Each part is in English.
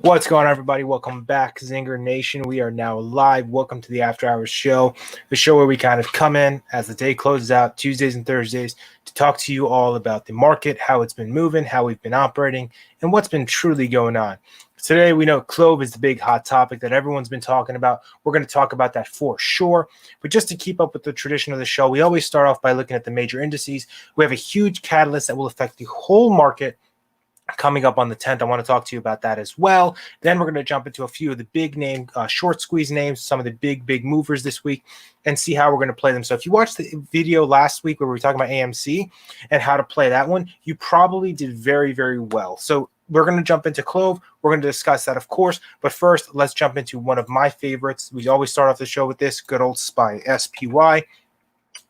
What's going on, everybody? Welcome back, Zinger Nation. We are now live. Welcome to the After Hours Show, the show where we kind of come in as the day closes out, Tuesdays and Thursdays, to talk to you all about the market, how it's been moving, how we've been operating, and what's been truly going on. Today, we know clove is the big hot topic that everyone's been talking about. We're going to talk about that for sure. But just to keep up with the tradition of the show, we always start off by looking at the major indices. We have a huge catalyst that will affect the whole market coming up on the 10th. I want to talk to you about that as well. Then we're going to jump into a few of the big name, short squeeze names, some of the big movers this week, and see how we're going to play them. So if you watched the video last week where we were talking about AMC and how to play that one, you probably did very, very well. So we're going to jump into clove. We're going to discuss that, of course. But first, let's jump into one of my favorites. We always start off the show with this, good old SPY, SPY.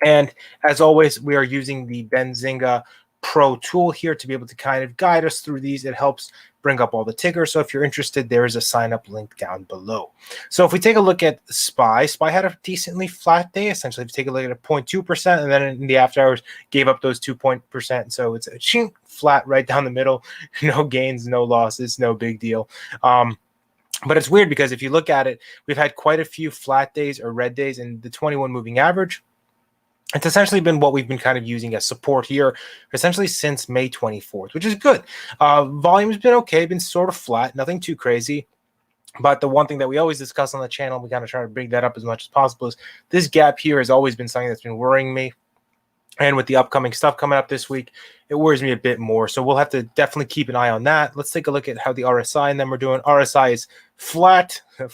And as always, we are using the Benzinga Pro tool here to be able to kind of guide us through these. It helps bring up all the tickers. So if you're interested, there is a sign up link down below. So if we take a look at SPY had a decently flat day. Essentially, if you take a look at 0.2%, and then in the after hours gave up those 2%. So it's a chink flat right down the middle. No gains, no losses, no big deal. But it's weird because if you look at it, we've had quite a few flat days or red days, and the 21 moving average, it's essentially been what we've been kind of using as support here, essentially since May 24th, which is good. Volume has been okay, been sort of flat, nothing too crazy. But the one thing that we always discuss on the channel, we kind of try to bring that up as much as possible, is this gap here has always been something that's been worrying me. And with the upcoming stuff coming up this week, it worries me a bit more. So we'll have to definitely keep an eye on that. Let's take a look at how the RSI and them are doing. RSI is flat. It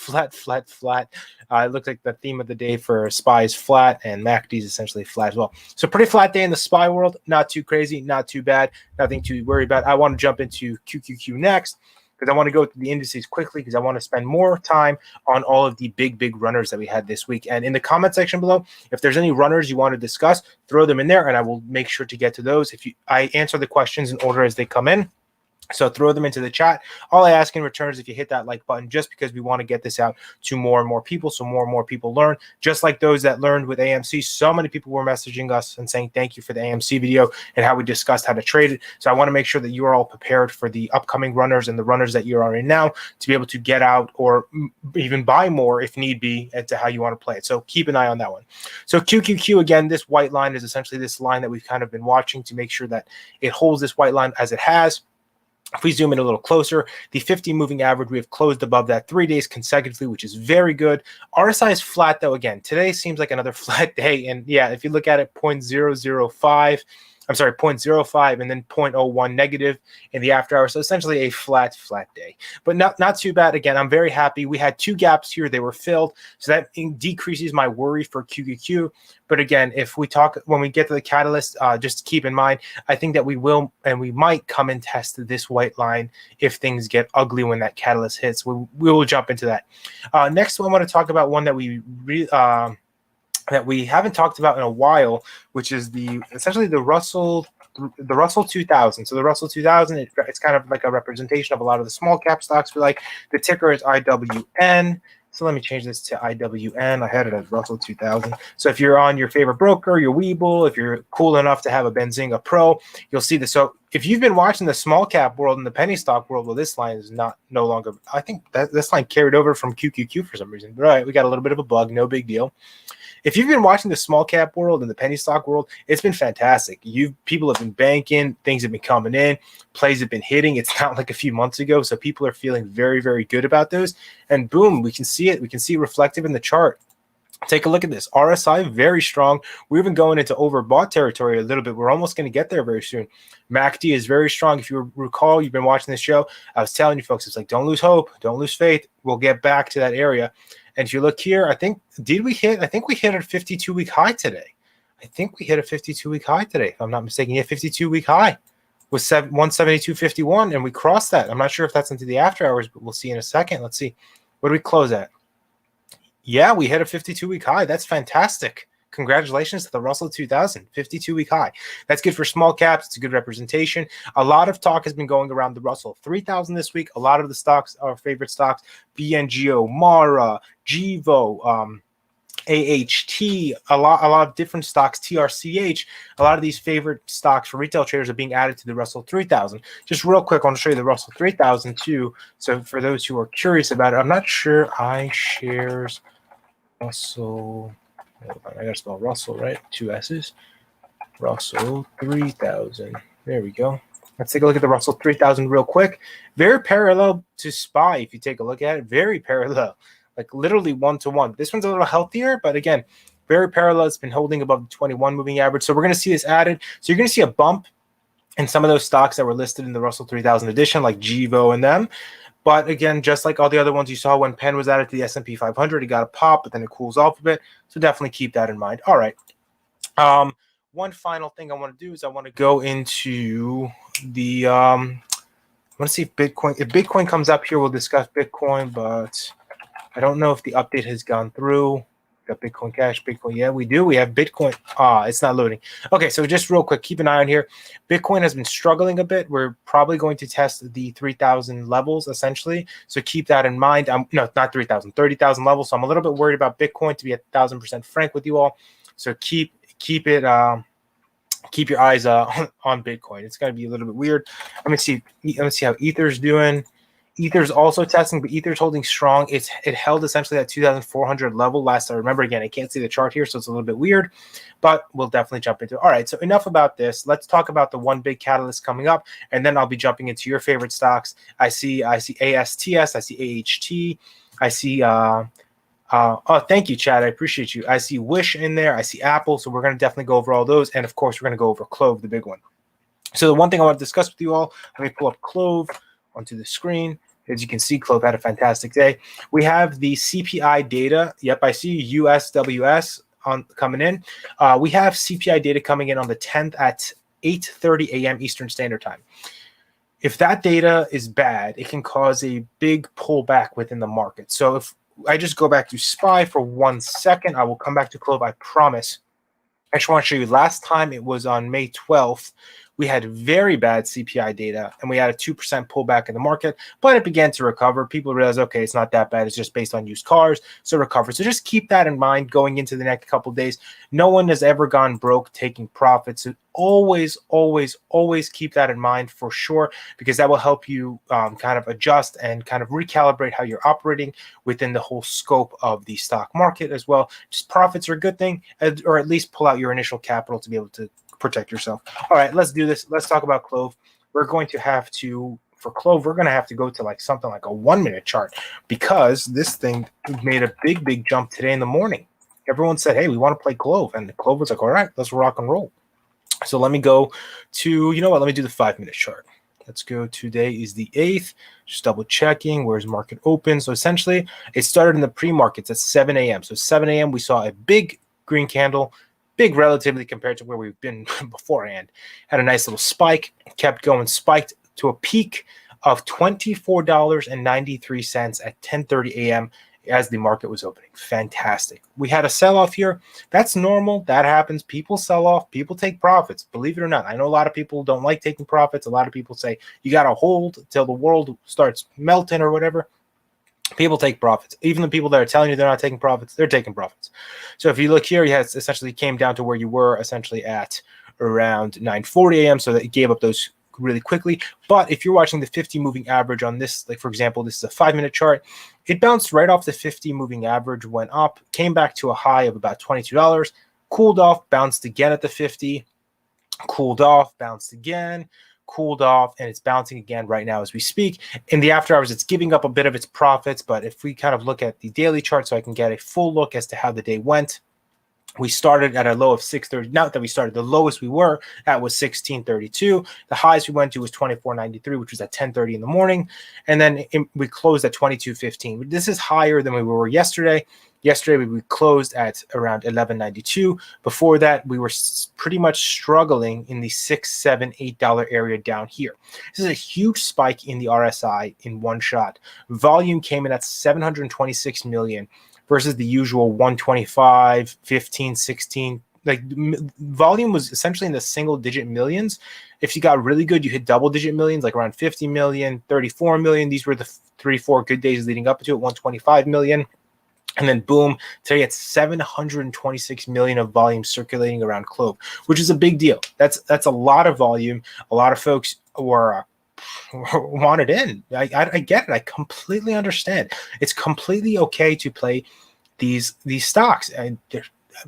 looks like the theme of the day for SPY is flat, and MACD is essentially flat as well. So pretty flat day in the SPY world. Not too crazy, not too bad, nothing to worry about. I want to jump into QQQ next, because I want to go through the indices quickly, because I want to spend more time on all of the big runners that we had this week. And in the comment section below, if there's any runners you want to discuss, throw them in there, and I will make sure to get to those. I answer the questions in order as they come in. So throw them into the chat. All I ask in return is if you hit that like button, just because we want to get this out to more and more people, so more and more people learn. Just like those that learned with AMC, so many people were messaging us and saying thank you for the AMC video and how we discussed how to trade it. So I want to make sure that you are all prepared for the upcoming runners and the runners that you are in now to be able to get out or even buy more if need be as to how you want to play it. So keep an eye on that one. So QQQ, again, this white line is essentially this line that we've kind of been watching to make sure that it holds this white line as it has. If we zoom in a little closer, the 50 moving average, we have closed above that 3 days consecutively, which is very good. RSI is flat, though. Again, today seems like another flat day. And yeah, if you look at it, 0.05 and then 0.01 negative in the after hours. So essentially a flat day, but not too bad. Again, I'm very happy. We had two gaps here. They were filled. So that decreases my worry for QQQ. But again, when we get to the catalyst, just keep in mind, I think that we will and we might come and test this white line if things get ugly when that catalyst hits. We will jump into that. Next, I want to talk about one that we haven't talked about in a while, which is essentially the Russell 2000. So the Russell 2000, it's kind of like a representation of a lot of the small cap stocks. We like. The ticker is IWN. So let me change this to IWN. I had it as Russell 2000. So if you're on your favorite broker, your Webull, if you're cool enough to have a Benzinga Pro, you'll see this. So if you've been watching the small cap world and the penny stock world, well, this line is no longer. I think that this line carried over from QQQ for some reason. But all right, we got a little bit of a bug. No big deal. If you've been watching the small cap world and the penny stock world, it's been fantastic. People have been banking, things have been coming in, plays have been hitting. It's not like a few months ago, so people are feeling very, very good about those. And boom, we can see it. We can see it reflective in the chart. Take a look at this. RSI, very strong. We're even going into overbought territory a little bit. We're almost going to get there very soon. MACD is very strong. If you recall, you've been watching this show, I was telling you folks, it's like, don't lose hope, don't lose faith. We'll get back to that area. And if you look here, I think we hit a 52-week high today. I think we hit a 52-week high today, if I'm not mistaken. Yeah, 52-week high was 172.51, and we crossed that. I'm not sure if that's into the after hours, but we'll see in a second. Let's see. What do we close at? Yeah, we hit a 52-week high. That's fantastic. Congratulations to the Russell 2000, 52-week high. That's good for small caps. It's a good representation. A lot of talk has been going around the Russell 3000 this week. A lot of the stocks, our favorite stocks, BNGO, Mara, Gevo, AHT, a lot of different stocks, TRCH, a lot of these favorite stocks for retail traders are being added to the Russell 3000. Just real quick, I want to show you the Russell 3000 too. So for those who are curious about it, I'm not sure iShares Russell. Hold on, I gotta spell Russell, right? 2 S's. Russell 3000. There we go. Let's take a look at the Russell 3000 real quick. Very parallel to SPY if you take a look at it. Very parallel. Like literally 1-to-1. This one's a little healthier, but again, very parallel. It's been holding above the 21 moving average. So we're going to see this added. So you're going to see a bump in some of those stocks that were listed in the Russell 3000 edition, like Gevo and them. But again, just like all the other ones you saw when Penn was added to the S&P 500, it got a pop, but then it cools off a bit. So definitely keep that in mind. All right. One final thing I want to do is I want to go into the I want to see if Bitcoin comes up here, we'll discuss Bitcoin, but I don't know if the update has gone through. Got Bitcoin Cash, Bitcoin. Yeah, we do. We have Bitcoin. It's not loading. Okay, so just real quick, keep an eye on here. Bitcoin has been struggling a bit. We're probably going to test the 3,000 levels, essentially. So keep that in mind. No, not 3,000, 30,000 levels. So I'm a little bit worried about Bitcoin, to be 1,000% frank with you all. So keep your eyes on Bitcoin. It's going to be a little bit weird. Let me see how Ether's doing. Ether's also testing, but Ether's holding strong. It held essentially that 2,400 level last I remember. Again, I can't see the chart here, so it's a little bit weird, but we'll definitely jump into it. All right, so enough about this. Let's talk about the one big catalyst coming up, and then I'll be jumping into your favorite stocks. I see ASTS, I see AHT, I see oh, thank you, Chad. I appreciate you. I see Wish in there. I see Apple. So we're going to definitely go over all those. And of course, we're going to go over Clove, the big one. So the one thing I want to discuss with you all, let me pull up Clove onto the screen. As you can see, Clove had a fantastic day. We have the CPI data. Yep, I see USWS coming in. We have CPI data coming in on the 10th at 8:30 a.m. Eastern Standard Time. If that data is bad, it can cause a big pullback within the market. So if I just go back to SPY for 1 second, I will come back to Clove, I promise. I just want to show you, last time it was on May 12th, we had very bad CPI data, and we had a 2% pullback in the market, but it began to recover. People realized, okay, it's not that bad. It's just based on used cars, so recover. So just keep that in mind going into the next couple of days. No one has ever gone broke taking profits. So always, always, always keep that in mind for sure, because that will help you kind of adjust and kind of recalibrate how you're operating within the whole scope of the stock market as well. Just profits are a good thing, or at least pull out your initial capital to be able to protect yourself. All right, let's do this. Let's talk about Clove. For Clove, we're going to have to go to like something like a 1-minute chart, because this thing made a big jump today in the morning. Everyone said, hey, we want to play Clove. And Clove was like, all right, let's rock and roll. So let me go to, you know what, let me do the 5-minute chart. Let's go. Today is the 8th. Just double checking. Where's market open? So essentially, it started in the pre-markets at 7 a.m. So 7 a.m., we saw a big green candle, big relatively compared to where we've been beforehand. Had a nice little spike, kept going, spiked to a peak of $24.93 at 10:30 a.m. as the market was opening. Fantastic. We had a sell-off here. That's normal. That happens. People sell off. People take profits. Believe it or not. I know a lot of people don't like taking profits. A lot of people say you got to hold till the world starts melting or whatever. People take profits. Even the people that are telling you they're not taking profits, they're taking profits. So if you look here, you had essentially came down to where you were essentially at around 9:40 a.m. So that it gave up those really quickly. But if you're watching the 50 moving average on this, like for example, this is a 5-minute chart, it bounced right off the 50 moving average, went up, came back to a high of about $22, cooled off, bounced again at the 50, cooled off, bounced again, cooled off, and it's bouncing again right now as we speak. In the after hours, it's giving up a bit of its profits, but if we kind of look at the daily chart so I can get a full look as to how the day went, we started at a low of 630. Not that we started, the lowest we were at was 1632. The highest we went to was 2493, which was at 10:30 in the morning, and then we closed at 2215. This is higher than we were yesterday. Yesterday, we closed at around 1192. Before that, we were pretty much struggling in the $6, $7, $8 area down here. This is a huge spike in the RSI in one shot. Volume came in at 726 million versus the usual 125, 15, 16. Like volume was essentially in the single-digit millions. If you got really good, you hit double-digit millions, like around 50 million, 34 million. These were the 3-4 good days leading up to it, 125 million. And then boom, today it's 726 million of volume circulating around Clove, which is a big deal. That's a lot of volume. A lot of folks were wanted in. I get it. I completely understand. It's completely okay to play these stocks. And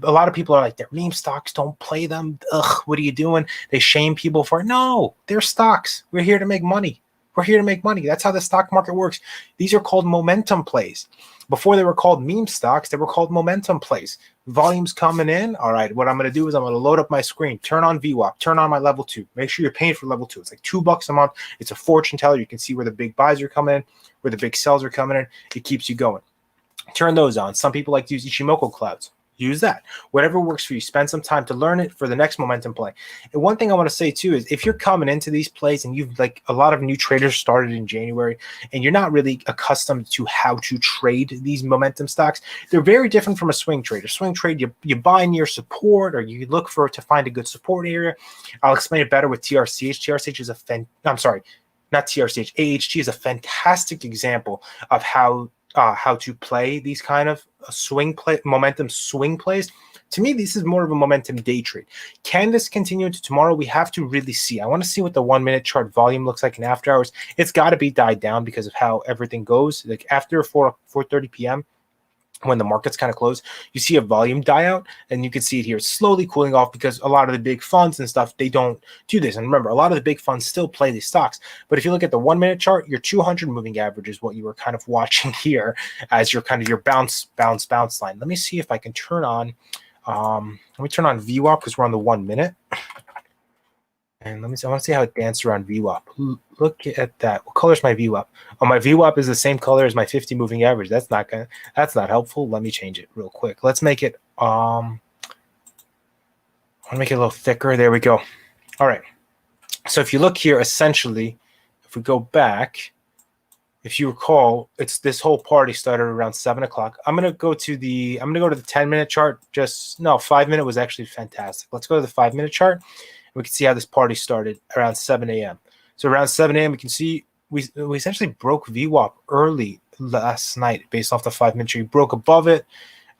a lot of people are like, they're meme stocks, don't play them. Ugh, what are you doing? They shame people for it. No, they're stocks. We're here to make money. We're here to make money. That's how the stock market works. These are called momentum plays. Before they were called meme stocks, they were called momentum plays. Volume's coming in. All right, what I'm going to do is I'm going to load up my screen, turn on VWAP, turn on my level 2. Make sure you're paying for level 2. It's like $2 a month. It's a fortune teller. You can see where the big buys are coming in, where the big sells are coming in. It keeps you going. Turn those on. Some people like to use Ichimoku clouds. Use that. Whatever works for you. Spend some time to learn it for the next momentum play. And one thing I want to say too is if you're coming into these plays and you've like a lot of new traders started in January and you're not really accustomed to how to trade these momentum stocks, they're very different from a swing trade. A swing trade, you buy near support or you look for to find a good support area. I'll explain it better with TRCH. TRCH is not TRCH. AHT is a fantastic example of how to play these kind of momentum swing plays. To me, this is more of a momentum day trade. Can this continue into tomorrow? We have to really see. I want to see what the 1 minute chart volume looks like in after hours. It's got to be died down because of how everything goes. Like after 4:30 p.m., when the markets kind of close, you see a volume die out, and you can see it here. It's slowly cooling off because a lot of the big funds and stuff, they don't do this. And remember, a lot of the big funds still play these stocks. But if you look at the 1 minute chart, your 200 moving average is what you were kind of watching here as your kind of your bounce line. Let me see if I can turn on, let me turn on VWAP because we're on the 1 minute. And let me see, I want to see how it danced around VWAP. Look at that. What color is my VWAP? Oh, my VWAP is the same color as my 50 moving average. That's not helpful. Let me change it real quick. Let's make it I want to make it a little thicker. There we go. All right. So if you look here, essentially, if we go back, if you recall, it's this whole party started around 7 o'clock. I'm gonna go to the 10-minute chart. 5 minute was actually fantastic. Let's go to the 5 minute chart. We can see how this party started around 7 a.m. So around 7 a.m., we can see we essentially broke VWAP early last night based off the 5 minute chart. You broke above it.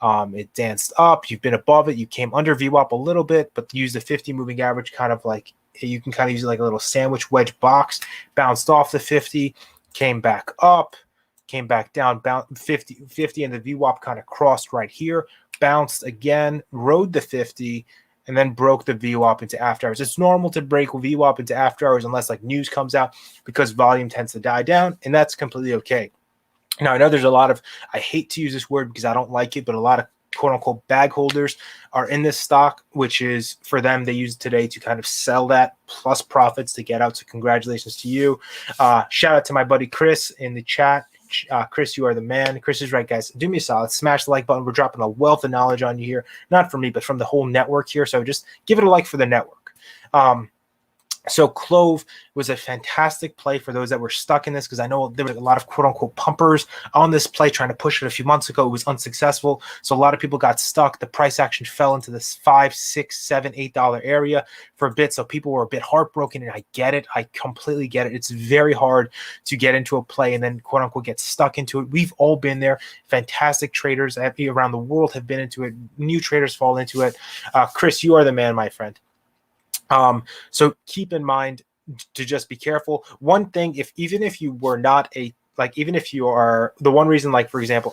It danced up. You've been above it. You came under VWAP a little bit, but use the 50 moving average kind of like you can kind of use it like a little sandwich wedge box. Bounced off the 50, came back up, came back down, 50, and the VWAP kind of crossed right here. Bounced again, rode the 50. And then broke the VWAP into after hours. It's normal to break VWAP into after hours unless like news comes out because volume tends to die down, and that's completely okay. Now, I know there's a lot of, I hate to use this word because I don't like it, but a lot of quote unquote bag holders are in this stock, which is for them, they use it today to kind of sell that plus profits to get out. So congratulations to you. Shout out to my buddy Chris in the chat. Chris, you are the man. Chris is right, guys. Do me a solid. Smash the like button. We're dropping a wealth of knowledge on you here. Not from me, but from the whole network here. So just give it a like for the network. So Clove was a fantastic play for those that were stuck in this because I know there were a lot of quote-unquote pumpers on this play trying to push it a few months ago. It was unsuccessful. So a lot of people got stuck. The price action fell into this $5, $6, $7, $8 area for a bit. So people were a bit heartbroken, and I get it. I completely get it. It's very hard to get into a play and then quote-unquote get stuck into it. We've all been there. Fantastic traders around the world have been into it. New traders fall into it. Chris, you are the man, my friend. So keep in mind to just be careful. One thing, even if you were not even if you are the one reason, like for example,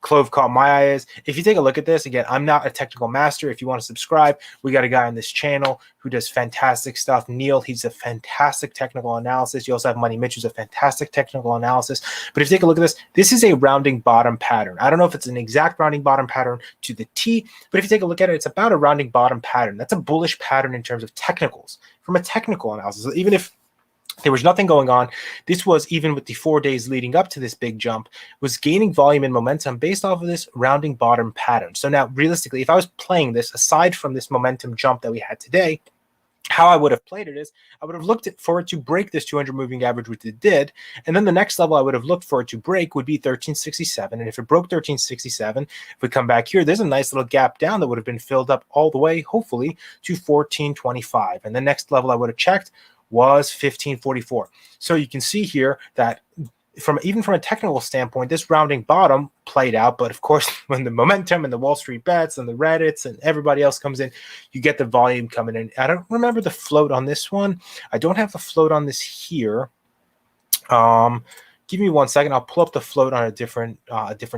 Clove caught my eye is if you take a look at this again, I'm not a technical master. If you want to subscribe, we got a guy on this channel who does fantastic stuff. Neil, he's a fantastic technical analysis. You also have Money Mitch, who's a fantastic technical analysis. But if you take a look at this is a rounding bottom pattern. I don't know if it's an exact rounding bottom pattern to the T, but if you take a look at it, it's about a rounding bottom pattern. That's a bullish pattern in terms of technicals from a technical analysis. Even if there was nothing going on, this was, even with the 4 days leading up to this big jump, was gaining volume and momentum based off of this rounding bottom pattern. So now realistically, if I was playing this aside from this momentum jump that we had today, how I would have played it is I would have looked for it to break this 200 moving average, which it did. And then the next level I would have looked for it to break would be 1367. And if it broke 1367, if we come back here, there's a nice little gap down that would have been filled up all the way, hopefully, to 1425. And the next level I would have checked was 1544. So you can see here that even from a technical standpoint, this rounding bottom played out. But of course, when the momentum and the Wall Street bets and the Reddits and everybody else comes in, you get the volume coming in. I don't remember the float on this one. I don't have the float on this here. Give me 1 second. I'll pull up the float on a different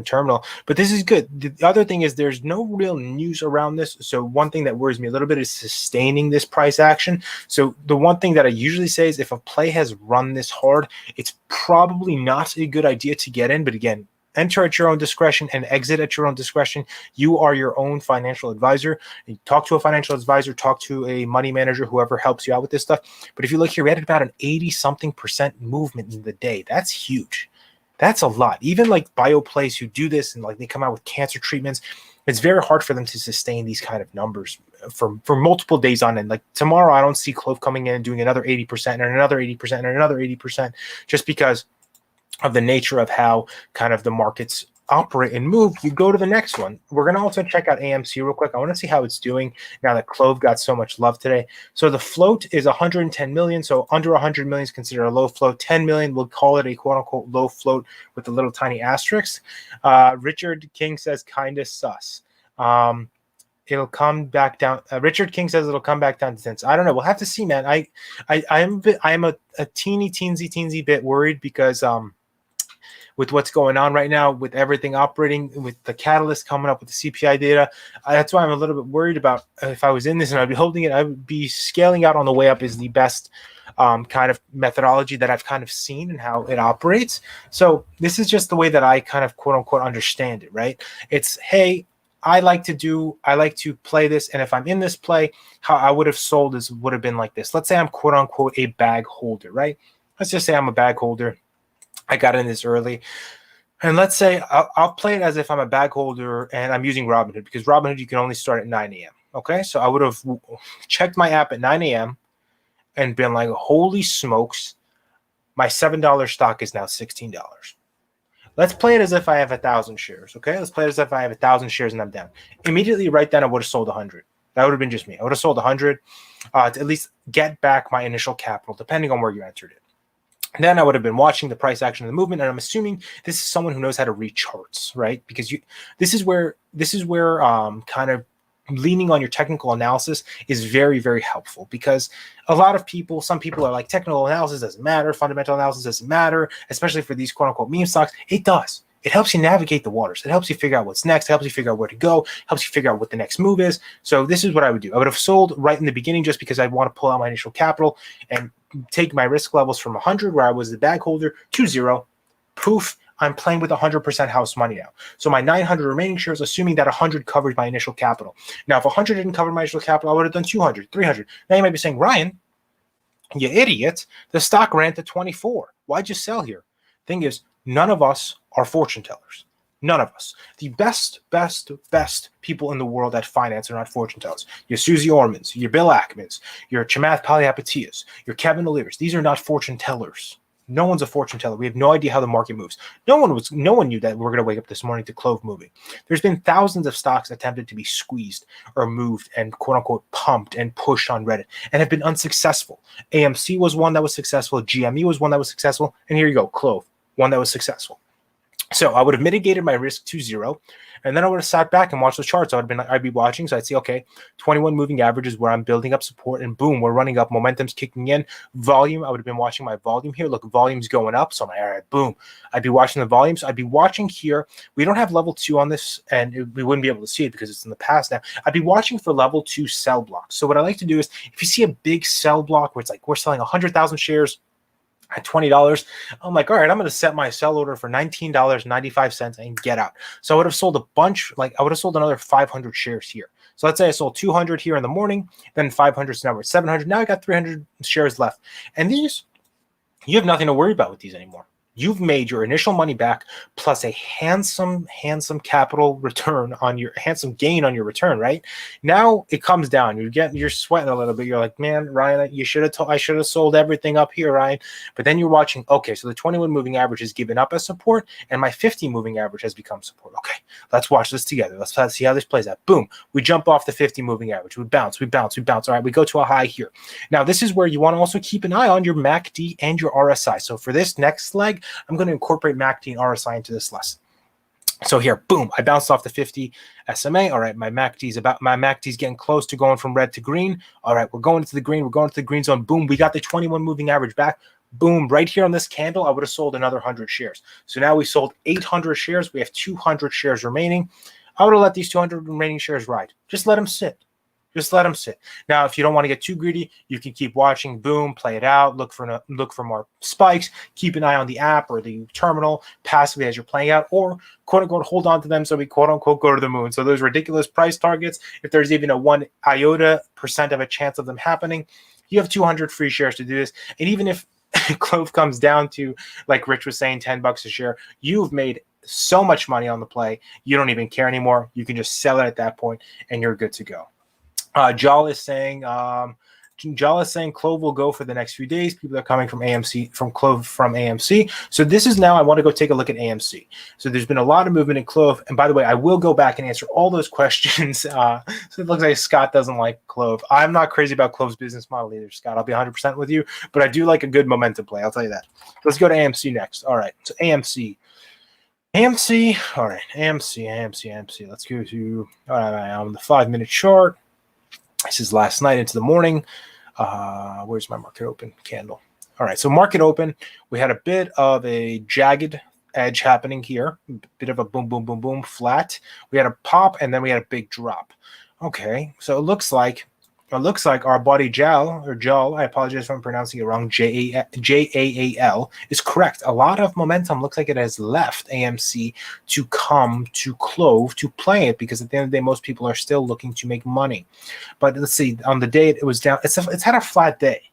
terminal. But this is good. The other thing is there's no real news around this. So one thing that worries me a little bit is sustaining this price action. So the one thing that I usually say is if a play has run this hard, it's probably not a good idea to get in. But again, enter at your own discretion and exit at your own discretion. You are your own financial advisor. You talk to a financial advisor, talk to a money manager, whoever helps you out with this stuff. But if you look here, we had about an 80-something% movement in the day. That's huge. That's a lot. Even like bio plays who do this and like they come out with cancer treatments, it's very hard for them to sustain these kind of numbers for multiple days on end. Like tomorrow, I don't see Clove coming in and doing another 80% and another 80% and another 80% just because of the nature of how kind of the markets operate and move. You go to the next one. We're going to also check out AMC real quick. I want to see how it's doing now that Clove got so much love today. So the float is 110 million. So under 100 million is considered a low float. 10 million, we'll call it a quote unquote low float with a little tiny asterisk. Richard King says kind of sus. It'll come back down. Richard King says it'll come back down to 10. I don't know. We'll have to see, man. I am a teensy bit worried because with what's going on right now, with everything operating, with the catalyst coming up with the CPI data, that's why I'm a little bit worried about if I was in this and I'd be holding it, I would be scaling out on the way up is the best kind of methodology that I've kind of seen and how it operates. So this is just the way that I kind of quote unquote understand it, right? It's, hey, I like to play this, and if I'm in this play, how I would have sold would have been like this. Let's say I'm quote unquote a bag holder, right? Let's just say I'm a bag holder. I got in this early, and let's say I'll play it as if I'm a bag holder and I'm using Robinhood, because Robinhood you can only start at 9 a.m. Okay, so I would have checked my app at 9 a.m. and been like, holy smokes, my $7 stock is now $16. Let's play it as if I have 1,000 shares. Okay, let's play it as if I have 1,000 shares and I'm down. Immediately, right then, I would have sold 100. That would have been just me. I would have sold 100 to at least get back my initial capital, depending on where you entered it. And then I would have been watching the price action of the movement, and I'm assuming this is someone who knows how to read charts, right? Because this is where kind of leaning on your technical analysis is very, very helpful, because a lot of people, some people are like, technical analysis doesn't matter, fundamental analysis doesn't matter, especially for these quote unquote meme stocks. It does. It helps you navigate the waters. It helps you figure out what's next. It helps you figure out where to go. It helps you figure out what the next move is. So this is what I would do. I would have sold right in the beginning just because I want to pull out my initial capital and take my risk levels from 100, where I was the bag holder, to 0. Poof, I'm playing with 100% house money now. So my 900 remaining shares, assuming that 100 covers my initial capital. Now, if 100 didn't cover my initial capital, I would have done 200, 300. Now you might be saying, Ryan, you idiot, the stock ran to 24. Why'd you sell here? Thing is, none of us are fortune tellers. None of us. The best people in the world at finance are not fortune tellers. Your Susie Ormans, your Bill Ackmans, your Chamath Palihapitias, your Kevin O'Learys. These are not fortune tellers. No one's a fortune teller. We have no idea how the market moves. No one knew that we're going to wake up this morning to Clove moving. There's been thousands of stocks attempted to be squeezed or moved and quote unquote pumped and pushed on Reddit and have been unsuccessful. AMC was one that was successful. GME was one that was successful. And here you go, Clove, one that was successful. So I would have mitigated my risk to 0, and then I would have sat back and watched the charts. I'd be watching, so I'd see, okay, 21 moving averages where I'm building up support, and boom, we're running up, momentum's kicking in. Volume, I would have been watching my volume here. Look, volume's going up, so I'm like, all right, boom. I'd be watching the volume, so I'd be watching here. We don't have level 2 on this, and we wouldn't be able to see it because it's in the past now. I'd be watching for level 2 sell blocks. So what I like to do is, if you see a big sell block where it's like we're selling 100,000 shares at $20, I'm like, all right, I'm going to set my sell order for $19.95 and get out. So I would have sold a bunch, like I would have sold another 500 shares here. So let's say I sold 200 here in the morning, then 500, so now we're at 700. Now I got 300 shares left. And these, you have nothing to worry about with these anymore. You've made your initial money back plus a handsome capital return on your handsome gain on your return, right? Now it comes down. You're sweating a little bit. You're like, man, Ryan, I should have sold everything up here, Ryan. But then you're watching, okay, so the 21 moving average is given up as support, and my 50 moving average has become support. Okay, let's watch this together. Let's see how this plays out. Boom, we jump off the 50 moving average. We bounce. All right, we go to a high here. Now this is where you want to also keep an eye on your MACD and your RSI. So for this next leg, I'm going to incorporate MACD and RSI into this lesson. So here, boom, I bounced off the 50 SMA. All right, my MACD is getting close to going from red to green. All right, we're going into the green. We're going to the green zone. Boom, we got the 21 moving average back. Boom, right here on this candle, I would have sold another 100 shares. So now we sold 800 shares. We have 200 shares remaining. I would have let these 200 remaining shares ride. Just let them sit. Just let them sit. Now, if you don't want to get too greedy, you can keep watching. Boom, play it out. Look for more spikes. Keep an eye on the app or the terminal passively as you're playing out, or quote unquote hold on to them so we quote unquote go to the moon. So those ridiculous price targets, if there's even a 1 iota % of a chance of them happening, you have 200 free shares to do this. And even if Clove comes down to, like Rich was saying, $10 a share, you've made so much money on the play. You don't even care anymore. You can just sell it at that point, and you're good to go. Jal is saying Clove will go for the next few days. People are coming from AMC, from Clove from AMC. So this is now, I want to go take a look at AMC. So there's been a lot of movement in Clove. And by the way, I will go back and answer all those questions. So it looks like Scott doesn't like Clove. I'm not crazy about Clove's business model either, Scott. I'll be 100% with you, but I do like a good momentum play. I'll tell you that. Let's go to AMC next. All right. So AMC. All right. AMC. Let's go to on the 5-minute chart. This is last night into the morning. Where's my market open candle? All right, so market open, we had a bit of a jagged edge happening here, a bit of a boom, boom, boom, boom, flat. We had a pop, and then we had a big drop. Okay, so it looks like our buddy Jal, I apologize if I'm pronouncing it wrong, Jaal, is correct. A lot of momentum looks like it has left AMC to come to Clove to play it, because at the end of the day, most people are still looking to make money. But let's see, on the day it was down, it's had a flat day.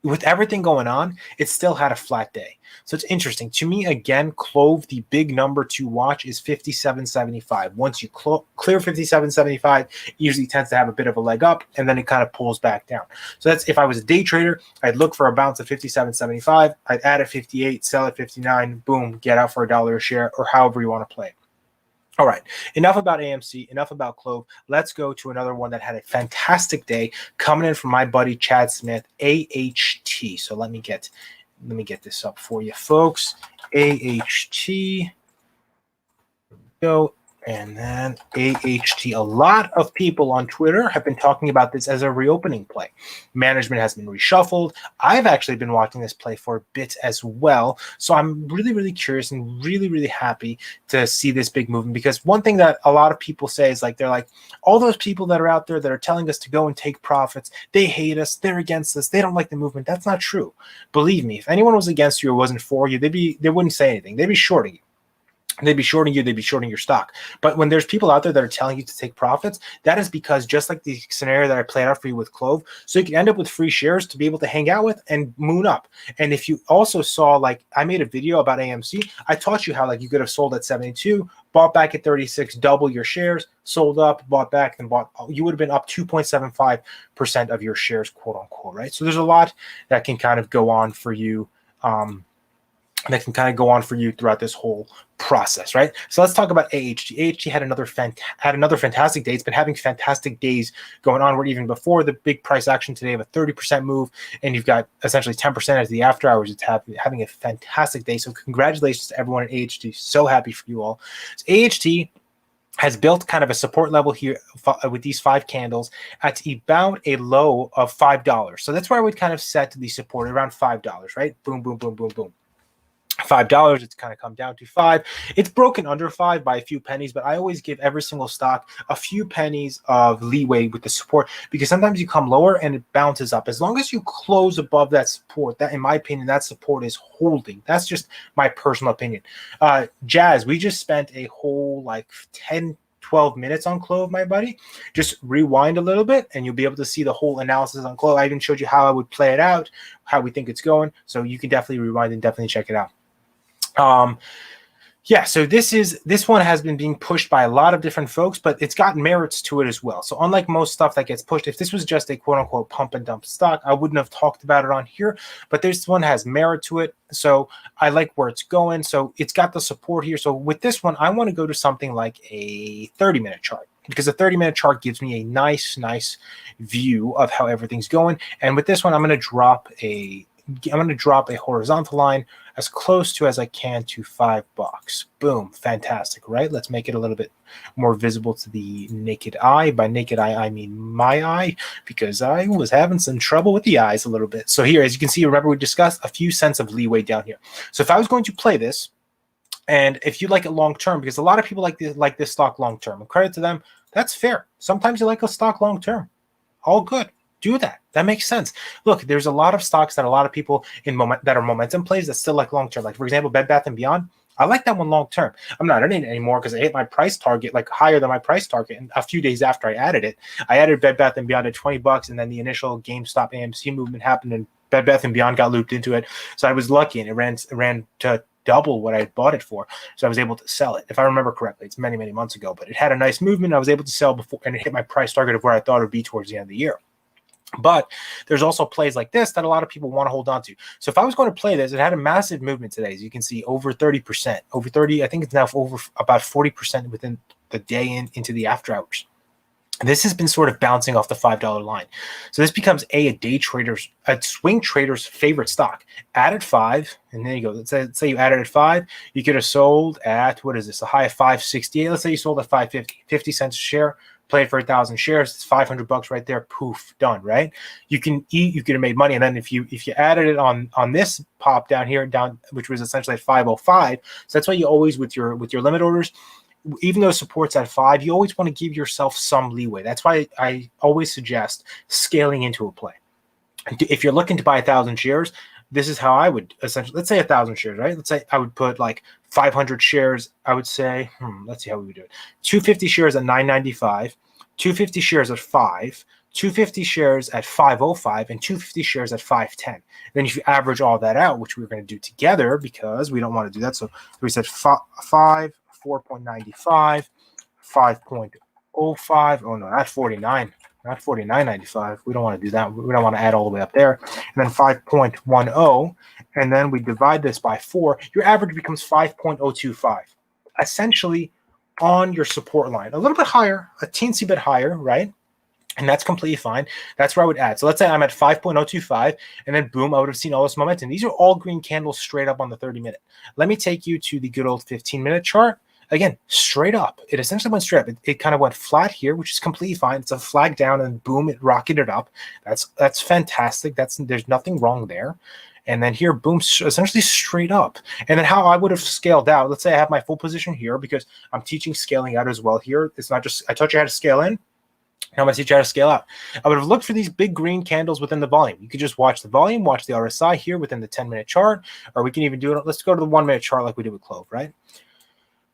With everything going on, it still had a flat day. So it's interesting. To me, again, Clove, the big number to watch is 57.75. Once you clear 57.75, it usually tends to have a bit of a leg up, and then it kind of pulls back down. So that's, if I was a day trader, I'd look for a bounce at 57.75. I'd add at 58, sell at 59, boom, get out for $1 a share, or however you want to play it. All right, enough about AMC, enough about Clove. Let's go to another one that had a fantastic day coming in from my buddy Chad Smith, AHT. So let me get this up for you, folks. AHT. Go. And then AHT. A lot of people on Twitter have been talking about this as a reopening play. Management has been reshuffled. I've actually been watching this play for a bit as well. So I'm really, really curious and really, really happy to see this big movement, because one thing that a lot of people say is, like, they're like, all those people that are out there that are telling us to go and take profits, they hate us, they're against us, they don't like the movement. That's not true. Believe me, if anyone was against you or wasn't for you, they wouldn't say anything. They'd be shorting you. They'd be shorting you, they'd be shorting your stock. But when there's people out there that are telling you to take profits, that is because, just like the scenario that I played out for you with Clove, so you can end up with free shares to be able to hang out with and moon up. And if you also saw, like, I made a video about AMC, I taught you how, like, you could have sold at 72, bought back at 36, double your shares, sold up, bought back, and bought. You would have been up 2.75% of your shares, quote unquote, right? So there's a lot that can kind of go on for you. Throughout this whole process, right? So let's talk about AHT. AHT had another fantastic day. It's been having fantastic days going on, where even before the big price action today of a 30% move, and you've got essentially 10% as the after hours. It's having a fantastic day. So congratulations to everyone at AHT. So happy for you all. So AHT has built kind of a support level here with these 5 candles at about a low of $5. So that's where I would kind of set the support around $5, right? Boom, boom, boom, boom, boom. $5, it's kind of come down to 5. It's broken under 5 by a few pennies, but I always give every single stock a few pennies of leeway with the support, because sometimes you come lower and it bounces up. As long as you close above that support, that, in my opinion, that support is holding. That's just my personal opinion. Jazz, we just spent a whole 12 minutes on Clove, my buddy. Just rewind a little bit and you'll be able to see the whole analysis on Clove. I even showed you how I would play it out, how we think it's going. So you can definitely rewind and definitely check it out. So this one has been being pushed by a lot of different folks, but it's got merits to it as well. So unlike most stuff that gets pushed, if this was just a quote unquote pump and dump stock, I wouldn't have talked about it on here, but this one has merit to it. So I like where it's going. So it's got the support here. So with this one, I want to go to something like a 30-minute chart, because a 30-minute chart gives me a nice view of how everything's going. And with this one, I'm going to drop a to drop a horizontal line as close to as I can to $5. Boom, fantastic, right? Let's make it a little bit more visible to the naked eye. By naked eye, I mean my eye, because I was having some trouble with the eyes a little bit. So here, as you can see, remember we discussed a few cents of leeway down here. So if I was going to play this, and if you like it long term, because a lot of people like this stock long term, and credit to them, that's fair. Sometimes you like a stock long term, all good. Do that. That makes sense. Look, there's a lot of stocks that a lot of people that are momentum plays that still like long term. Like for example, Bed Bath & Beyond. I like that one long term. I'm not in it anymore because I hit my price target, like higher than my price target. And a few days after I added Bed Bath & Beyond at $20, and then the initial GameStop AMC movement happened, and Bed Bath & Beyond got looped into it. So I was lucky, and it ran to double what I had bought it for. So I was able to sell it. If I remember correctly, it's many, many months ago, but it had a nice movement. I was able to sell before, and it hit my price target of where I thought it would be towards the end of the year. But there's also plays like this that a lot of people want to hold on to. So if I was going to play this, it had a massive movement today. As you can see, over 30%, over 30. I think it's now over about 40% within the day into the after hours. This has been sort of bouncing off the $5 line. So this becomes a swing trader's favorite stock. Added 5, and there you go. Let's say you added at 5. You could have sold at, what is this, a high of 568. Let's say you sold at 550, 50 cents a share. Played for 1,000 shares, it's $500 right there. Poof, done. Right? You can eat. You could have made money, and then if you added it on this pop down here, which was essentially at 505. So that's why you always with your limit orders, even though support's at 5, you always want to give yourself some leeway. That's why I always suggest scaling into a play. If you're looking to buy 1,000 shares, this is how I would essentially, let's say 1,000 shares, right? Let's say I would put like 500 shares. I would say, let's see how we would do it. 250 shares at $9.95, 250 shares at 5, 250 shares at 505, and 250 shares at 510. Then if you average all that out, which we're going to do together because we don't want to do that. So we said 4.95, 5.05. Oh no, not 49. Not 49.95. We don't want to do that. We don't want to add all the way up there. And then 5.10, and then we divide this by 4. Your average becomes 5.025. Essentially on your support line. A little bit higher, a teensy bit higher, right? And that's completely fine. That's where I would add. So let's say I'm at 5.025, and then boom, I would have seen all this momentum. These are all green candles straight up on the 30-minute. Let me take you to the good old 15-minute chart. Again, straight up. It essentially went straight up. It kind of went flat here, which is completely fine. It's a flag down, and boom, it rocketed up. That's fantastic. There's nothing wrong there. And then here, boom, essentially straight up. And then how I would have scaled out. Let's say I have my full position here because I'm teaching scaling out as well here. It's not just I taught you how to scale in. Now I'm going to teach you how to scale out. I would have looked for these big green candles within the volume. You could just watch the volume, watch the RSI here within the 10-minute chart, or we can even do it. Let's go to the 1-minute chart like we did with Clove, right?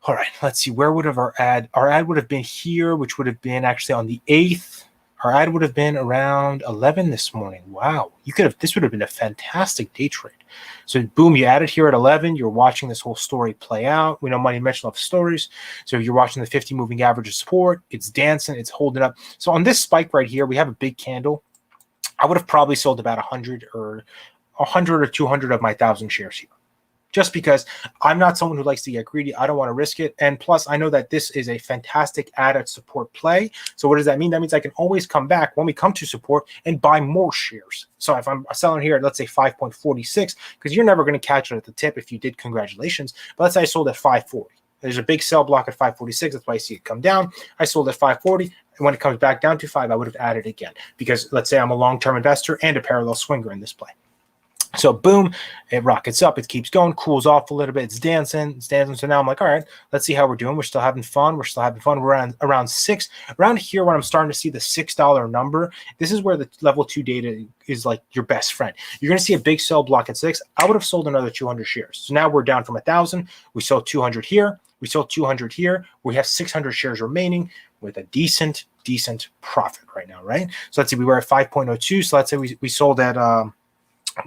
All right, let's see. Where would have our ad would have been here, which would have been actually on the 8th. Our ad would have been around 11 this morning. Wow. This would have been a fantastic day trade. So boom, you added here at 11. You're watching this whole story play out. We know Money Mitchell loves stories. So you're watching the 50 moving average of support. It's dancing. It's holding up. So on this spike right here, we have a big candle. I would have probably sold about 100 or 200 of my 1,000 shares here. Just because I'm not someone who likes to get greedy. I don't want to risk it. And plus, I know that this is a fantastic added support play. So what does that mean? That means I can always come back when we come to support and buy more shares. So if I'm selling here at, let's say, 5.46, because you're never going to catch it at the tip. If you did, congratulations. But let's say I sold at 540. There's a big sell block at 546. That's why I see it come down. I sold at 540. And when it comes back down to 5, I would have added again. Because let's say I'm a long-term investor and a parallel swinger in this play. So boom, it rockets up, it keeps going, cools off a little bit, it's dancing. So now I'm like, all right, let's see how we're doing. We're still having fun. We're around 6. Around here when I'm starting to see the $6 number, this is where the level 2 data is like your best friend. You're going to see a big sell block at 6. I would have sold another 200 shares. So now we're down from 1,000. We sold 200 here. We sold 200 here. We have 600 shares remaining with a decent profit right now, right? So let's see, we were at 5.02. So let's say we sold at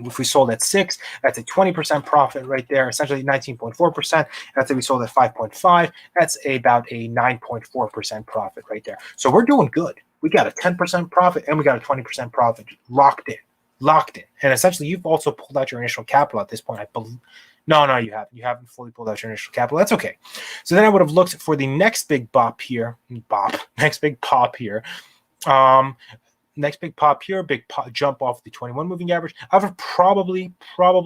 if we sold at 6, that's a 20% profit right there, essentially 19.4%. Let's say we sold at 5.5, that's about a 9.4% profit right there. So we're doing good. We got a 10% profit and we got a 20% profit locked in. And essentially, you've also pulled out your initial capital at this point. I believe. No, you haven't. You haven't fully pulled out your initial capital. That's okay. So then I would have looked for the next big pop here. Next big pop here. next big pop here, big pop, jump off the 21 moving average. I've probably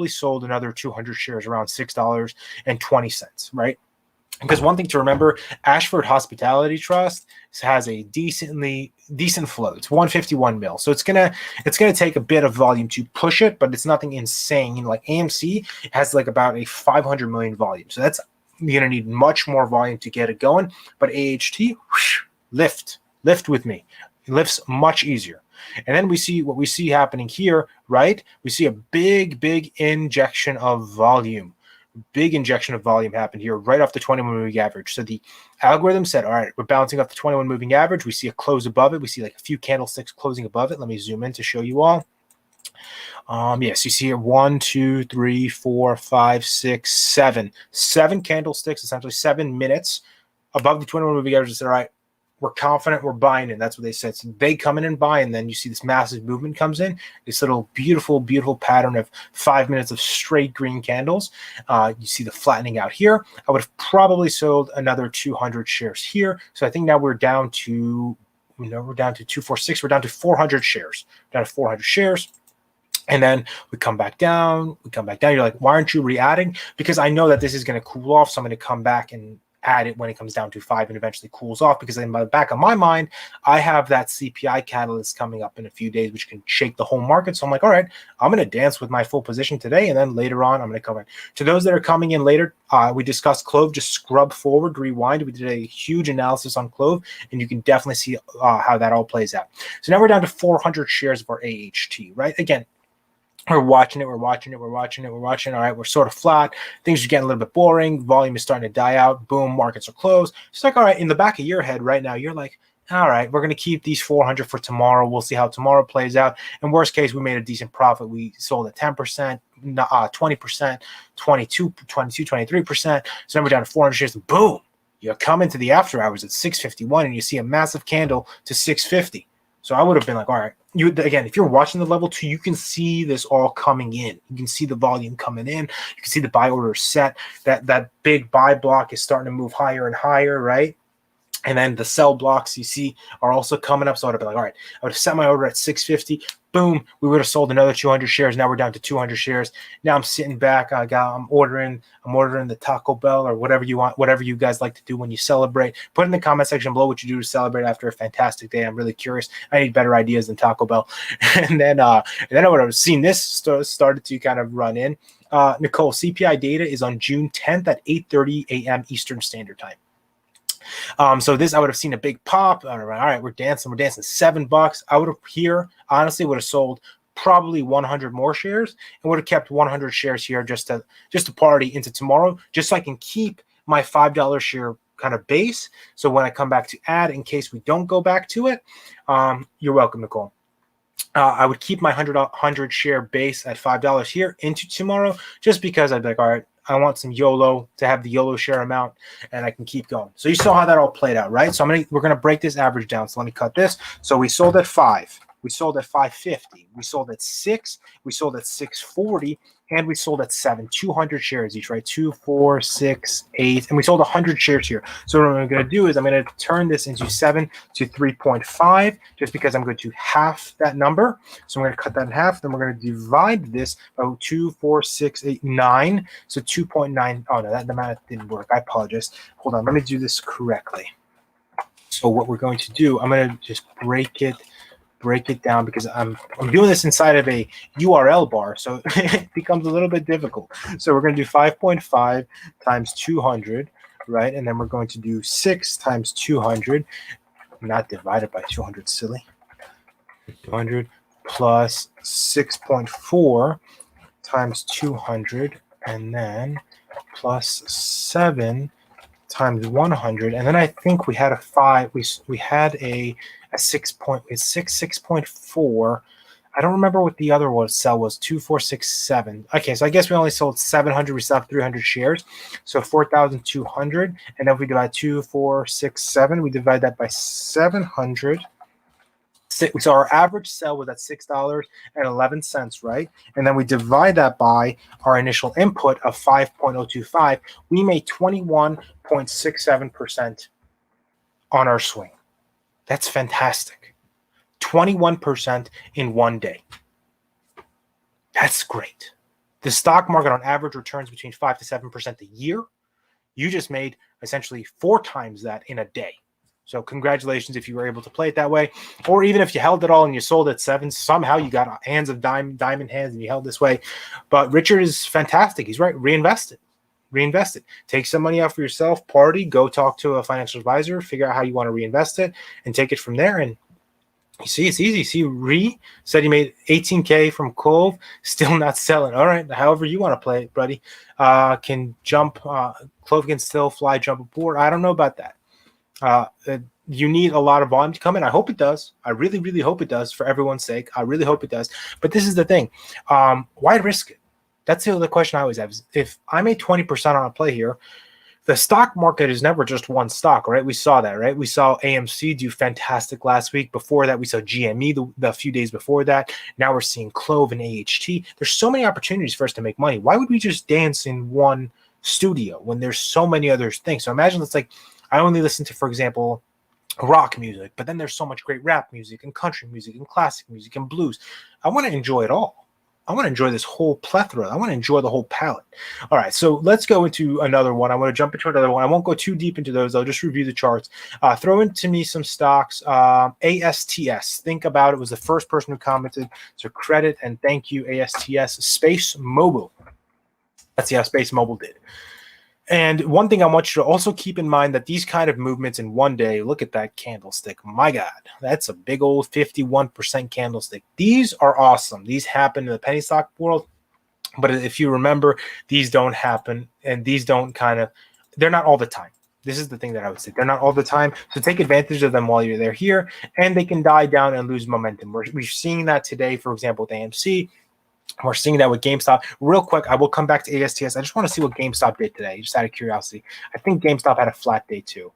sold another 200 shares around $6.20, right? Because one thing to remember, Ashford Hospitality Trust has a decent flow. It's 151 mil, so it's gonna take a bit of volume to push it, but it's nothing insane. You know, like AMC has like about a 500 million volume, so that's you're gonna need much more volume to get it going. But AHT, whoosh, lift with me, it lifts much easier. And then we see what we see happening here, right? We see a big injection of volume. Big injection of volume happened here right off the 21 moving average. So the algorithm said, all right, we're bouncing off the 21 moving average. We see a close above it. We see like a few candlesticks closing above it. Let me zoom in to show you all. Yes, you see here 1, 2, 3, 4, 5, 6, 7. 7 candlesticks, essentially 7 minutes above the 21 moving average. Said, all right, we're confident, we're buying in. That's what they said. So they come in and buy, and then you see this massive movement comes in. This little beautiful pattern of 5 minutes of straight green candles. You see the flattening out here. I would have probably sold another 200 shares here. So I think now we're down to, we're down to 246. We're down to 400 shares. Down to 400 shares. And then we come back down. You're like, why aren't you re-adding? Because I know that this is going to cool off. So I'm going to come back and add it when it comes down to 5 and eventually cools off, because in the back of my mind, I have that CPI catalyst coming up in a few days, which can shake the whole market. So I'm like, all right, I'm going to dance with my full position today, and then later on, I'm going to come in. To those that are coming in later, we discussed Clove. Just scrub forward, rewind. We did a huge analysis on Clove, and you can definitely see how that all plays out. So now we're down to 400 shares of our AHT, right? Again, we're watching it. All right, we're sort of flat. Things are getting a little bit boring. Volume is starting to die out. Boom, markets are closed. It's like, all right, in the back of your head right now, you're like, all right, we're going to keep these 400 for tomorrow. We'll see how tomorrow plays out. In worst case, we made a decent profit. We sold at 10%, 20%, 22, 23%. So now we're down to 400 shares. And boom, you come into the after hours at 651 and you see a massive candle to 650. So I would have been like, all right, again, if you're watching the level 2, you can see this all coming in. You can see the volume coming in. You can see the buy order set. That big buy block is starting to move higher and higher, right? And then the sell blocks you see are also coming up. So I would have been like, all right, I would have set my order at 650. Boom, we would have sold another 200 shares. Now we're down to 200 shares. Now I'm sitting back. I'm ordering the Taco Bell or whatever you want, whatever you guys like to do when you celebrate. Put in the comment section below what you do to celebrate after a fantastic day. I'm really curious. I need better ideas than Taco Bell. and then I would have seen this started to kind of run in. Nicole, CPI data is on June 10th at 8:30 a.m. Eastern Standard Time. So this, I would have seen a big pop. All right, we're dancing $7. I would have here, honestly, would have sold probably 100 more shares and would have kept 100 shares here just to party into tomorrow, just so I can keep my $5 share kind of base. So when I come back to add, in case we don't go back to it, you're welcome, Nicole. I would keep my 100 share base at $5 here into tomorrow, just because I'd be like, all right, I want some YOLO to have the YOLO share amount, and I can keep going. So you saw how that all played out, right? So we're gonna break this average down. So let me cut this. So we sold at 5. We sold at 550. We sold at 6. We sold at 640, and we sold at 7. 200 shares each, right? 2, 4, 6, 8, and we sold 100 shares here. So what I'm going to do is I'm going to turn this into 7 to 3.5, just because I'm going to half that number. So I'm going to cut that in half. Then we're going to divide this by 2, 4, 6, 8, 9. So 2.9. Oh no, that math didn't work. I apologize. Hold on. Let me do this correctly. So what we're going to do, I'm going to just break it down, because I'm doing this inside of a URL bar, so it becomes a little bit difficult. So we're going to do 5.5 times 200, right? And then we're going to do 6 times 200, not divided by 200, silly. 200 plus 6.4 times 200, and then plus 7 times 100, and then I think we had a 5. We had a 6.4. I don't remember what the other cell was. 2, 4, 6, 7. Okay, so I guess we only sold 700. We still have 300 shares, so 4,200. And then if we divide 2, 4, 6, 7, we divide that by 700. So our average sell was at $6.11, right? And then we divide that by our initial input of 5.025. We made 21.67% on our swing. That's fantastic. 21% in one day. That's great. The stock market on average returns between 5 to 7% a year. You just made essentially 4 times that in a day. So congratulations if you were able to play it that way. Or even if you held it all and you sold at 7, somehow you got hands of diamond hands and you held this way. But Richard is fantastic. He's right. Reinvest it. Take some money out for yourself, party, go talk to a financial advisor, figure out how you want to reinvest it, and take it from there. And you see, it's easy. See, Ree said he made 18K from Clove, still not selling. All right, however you want to play it, buddy. Can jump. Clove can still fly, jump aboard. I don't know about that. You need a lot of volume to come in. I hope it does. I really, really hope it does for everyone's sake. I really hope it does. But this is the thing. Why risk it? That's the other question I always have. Is if I made 20% on a play here, the stock market is never just one stock, right? We saw that, right? We saw AMC do fantastic last week. Before that, we saw GME the few days before that. Now we're seeing Clove and AHT. There's so many opportunities for us to make money. Why would we just dance in one studio when there's so many other things? So imagine it's like I only listen to, for example, rock music, but then there's so much great rap music and country music and classic music and blues. I want to enjoy it all. I want to enjoy this whole plethora. I want to enjoy the whole palette. All right, so let's go into another one. I want to jump into another one. I won't go too deep into those. I'll just review the charts. Throw into me some stocks. ASTS. Think about it. Was the first person who commented. So credit and thank you, ASTS. Space Mobile. Let's see how Space Mobile did. And one thing I want you to also keep in mind that these kind of movements in one day, look at that candlestick. My God, that's a big old 51% candlestick. These are awesome. These happen in the penny stock world. But if you remember, these don't happen and these don't they're not all the time. This is the thing that I would say. They're not all the time. So take advantage of them while they're here and they can die down and lose momentum. We're seeing that today, for example, with AMC. We're seeing that with GameStop. Real quick, I will come back to ASTS. I just want to see what GameStop did today, just out of curiosity. I think GameStop had a flat day too.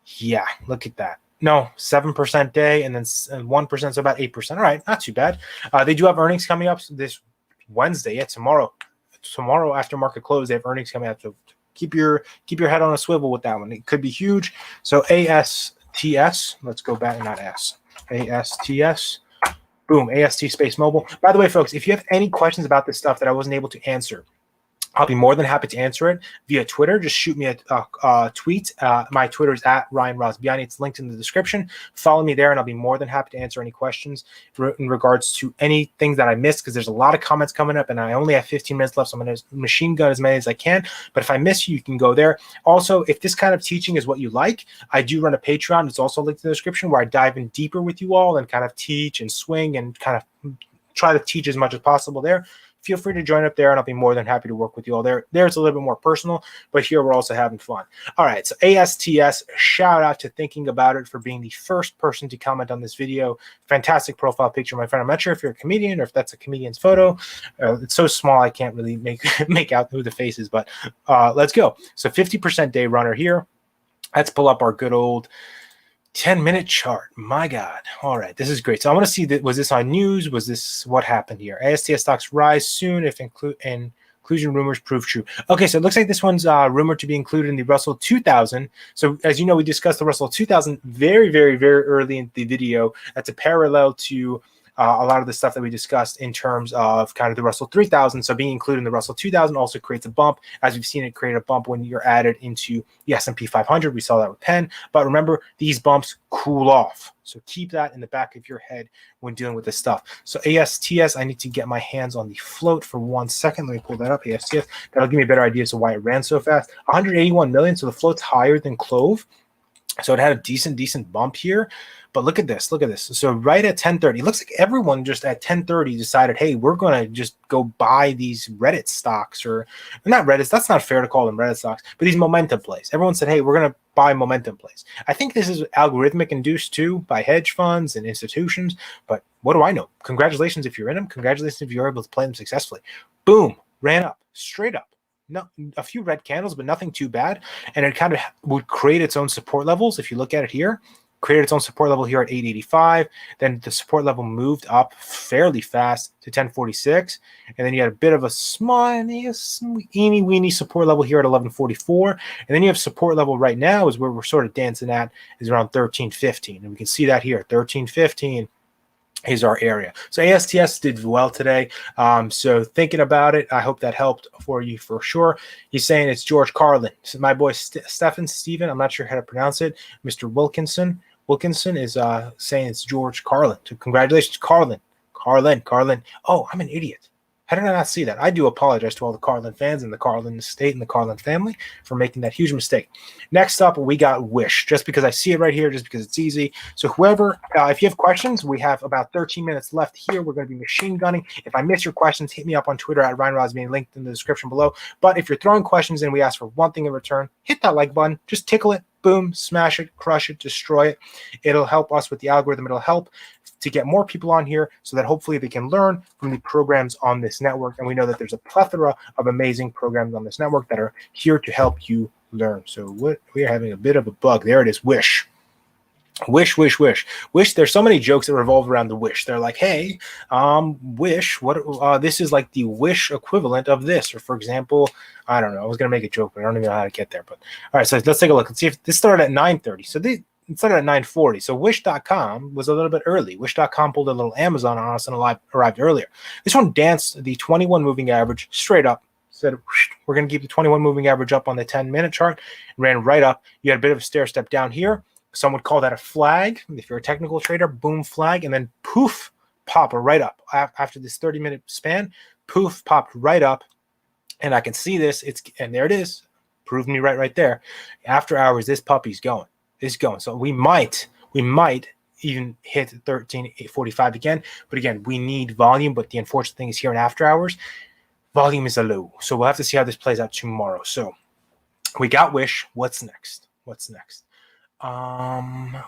Yeah, look at that. No, 7% day and then 1%, so about 8%. All right, not too bad. They do have earnings coming up this Wednesday. Yeah, tomorrow. Tomorrow after market close, they have earnings coming up. So keep your head on a swivel with that one. It could be huge. So ASTS, let's go back, not S. ASTS. Boom, AST Space Mobile. By the way, folks, if you have any questions about this stuff that I wasn't able to answer, I'll be more than happy to answer it via Twitter. Just shoot me a tweet. My Twitter is at Ryan Rozbiani. It's linked in the description. Follow me there, and I'll be more than happy to answer any questions in regards to anything that I missed, because there's a lot of comments coming up, and I only have 15 minutes left, so I'm going to machine gun as many as I can. But if I miss you, you can go there. Also, if this kind of teaching is what you like, I do run a Patreon. It's also linked in the description, where I dive in deeper with you all and kind of teach and swing and kind of try to teach as much as possible there. Feel free to join up there, and I'll be more than happy to work with you all there. There's a little bit more personal, but here we're also having fun. All right, so ASTS, shout out to Thinking About It for being the first person to comment on this video. Fantastic profile picture, my friend. I'm not sure if you're a comedian or if that's a comedian's photo. It's so small I can't really make out who the face is, but let's go. So 50% day runner here. Let's pull up our good old 10-minute chart. My God. All right. This is great. So I want to see that. Was this on news? Was this what happened here? ASTS stocks rise soon if inclusion rumors prove true. Okay. So it looks like this one's rumored to be included in the Russell 2000. So as you know, we discussed the Russell 2000 very, very, very early in the video. That's a parallel to a lot of the stuff that we discussed in terms of kind of the Russell 3000. So being included in the Russell 2000 also creates a bump. As we've seen it create a bump when you're added into the S&P 500. We saw that with Penn. But remember, these bumps cool off. So keep that in the back of your head when dealing with this stuff. So ASTS, I need to get my hands on the float for 1 second. Let me pull that up, ASTS. That'll give me a better idea as to why it ran so fast. 181 million, so the float's higher than Clove. So it had a decent bump here. But look at this. Look at this. So right at 10:30, it looks like everyone just at 10:30 decided, hey, we're going to just go buy these Reddit stocks, or not Reddit. That's not fair to call them Reddit stocks, but these momentum plays. Everyone said, hey, we're going to buy momentum plays. I think this is algorithmic induced too by hedge funds and institutions. But what do I know? Congratulations if you're in them. Congratulations if you're able to play them successfully. Boom, ran up, straight up. No, a few red candles, but nothing too bad. And it kind of would create its own support levels. If you look at it here, created its own support level here at 885. Then the support level moved up fairly fast to 1046. And then you had a bit of a small, eeny weeny support level here at 1144. And then you have support level right now is where we're sort of dancing at, is around 1315. And we can see that here, 1315. is our area. So ASTS did well today. So thinking about it, I hope that helped for you for sure. He's saying it's George Carlin. So my boy Stephen, I'm not sure how to pronounce it. Mr. Wilkinson is saying it's George Carlin. So congratulations, Carlin. Oh, I'm an idiot. How did I not see that? I do apologize to all the Carlin fans and the Carlin estate and the Carlin family for making that huge mistake. Next up, we got Wish, just because I see it right here, just because it's easy. So whoever, if you have questions, we have about 13 minutes left here. We're going to be machine gunning. If I miss your questions, hit me up on Twitter at Ryan Rozbiani, linked in the description below. But if you're throwing questions and we ask for one thing in return, hit that like button. Just tickle it. Boom, smash it, crush it, destroy it. It'll help us with the algorithm. It'll help to get more people on here so that hopefully they can learn from the programs on this network. And we know that there's a plethora of amazing programs on this network that are here to help you learn. So we are having a bit of a bug. There it is, Wish. Wish. There's so many jokes that revolve around the Wish. They're like, hey, Wish, what this is like the Wish equivalent of this. Or for example, I don't know. I was gonna make a joke, but I don't even know how to get there. But all right, so let's take a look and see if this started at 9:30. So it started at 9:40. So Wish.com was a little bit early. Wish.com pulled a little Amazon on us and arrived earlier. This one danced the 21 moving average straight up. Said we're gonna keep the 21 moving average up on the 10-minute chart. Ran right up. You had a bit of a stair step down here. Some would call that a flag. If you're a technical trader, boom, flag, and then poof, pop right up. After this 30-minute span, poof, popped right up. And I can see this. And there it is. Proved me right there. After hours, this puppy's going. It's going. So we might even hit 13.45 again. But again, we need volume. But the unfortunate thing is here in after hours, volume is a low. So we'll have to see how this plays out tomorrow. So we got Wish. What's next? What is next?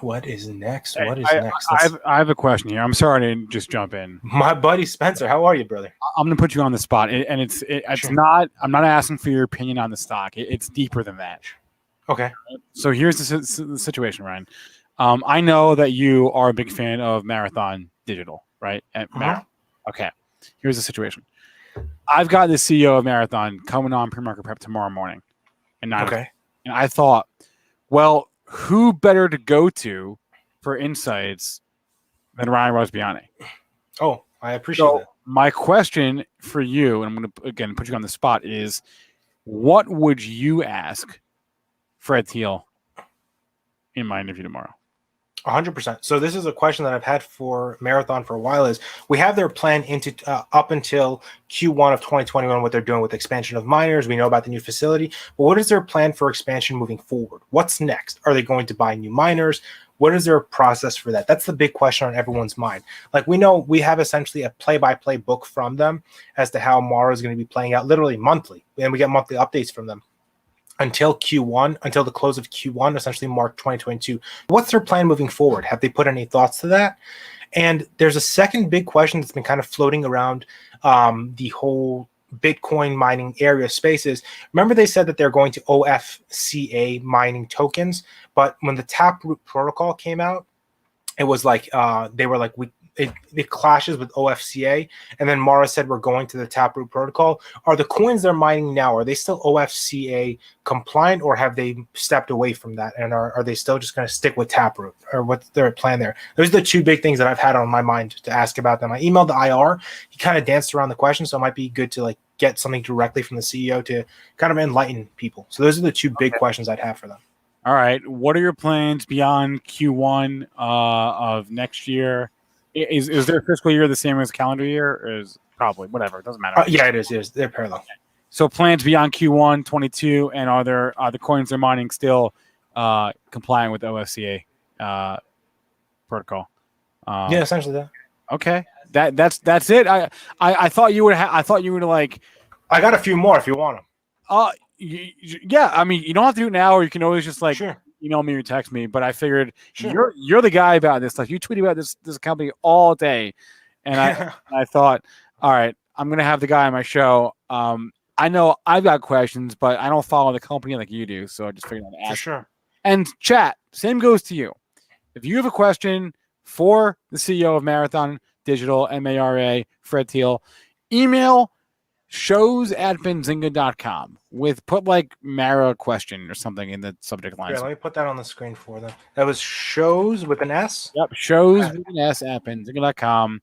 What is next? I have a question here. I'm sorry to just jump in. My buddy Spencer, how are you, brother? I'm going to put you on the spot, and it's Sure. not. I'm not asking for your opinion on the stock. It's deeper than that. Okay. So here's the situation, Ryan. I know that you are a big fan of Marathon Digital, right? Okay. Here's the situation. I've got the CEO of Marathon coming on pre-market prep tomorrow morning, and I thought, well, who better to go to for insights than Ryan Rozbiani? Oh, I appreciate that. My question for you, and I'm going to, again, put you on the spot, is what would you ask Fred Thiel in my interview tomorrow? 100%. So this is a question that I've had for Marathon for a while. Is we have their plan into up until Q1 of 2021, what they're doing with expansion of miners. We know about the new facility, but what is their plan for expansion moving forward? What's next? Are they going to buy new miners? What is their process for that? That's the big question on everyone's mind. Like we know we have essentially a play-by-play book from them as to how Mara is going to be playing out literally monthly, and we get monthly updates from them until Q1, until the close of Q1, essentially March 2022. What's their plan moving forward? Have they put any thoughts to that? And there's a second big question that's been kind of floating around the whole Bitcoin mining area spaces. Remember they said that they're going to OFCA mining tokens, but when the Taproot protocol came out, it was like they were like, it clashes with OFCA, and then Mara said we're going to the Taproot protocol. Are the coins they're mining now, are they still OFCA compliant, or have they stepped away from that, and are they still just going to stick with Taproot, or what's their plan there? Those are the two big things that I've had on my mind to ask about them. I emailed the IR. He kind of danced around the question, so it might be good to like get something directly from the CEO to kind of enlighten people. So those are the two big questions I'd have for them. All right. What are your plans beyond Q1 of next year? Is their fiscal year the same as calendar year? Or is probably whatever. It doesn't matter. Yeah, it is. They're parallel. Okay. So plans beyond Q1 22, and are the coins they're mining still compliant with OFCA protocol? Yeah, essentially that. Okay, that's it. I thought you would. I thought you would like. I got a few more if you want them. Yeah. I mean, you don't have to do it now, or you can always just like. Sure. Email me or text me, but I figured you're the guy about this stuff. You tweet about this company all day, and I thought, all right, I'm gonna have the guy on my show. I know I've got questions, but I don't follow the company like you do, so I just figured I'd ask. For sure. And chat, same goes to you. If you have a question for the CEO of Marathon Digital, MARA, Fred Thiel, email shows@benzinga.com with put like Mara question or something in the subject line. Yeah, let me put that on the screen for them. That was shows with an S. Yep, shows with an S at benzinga.com.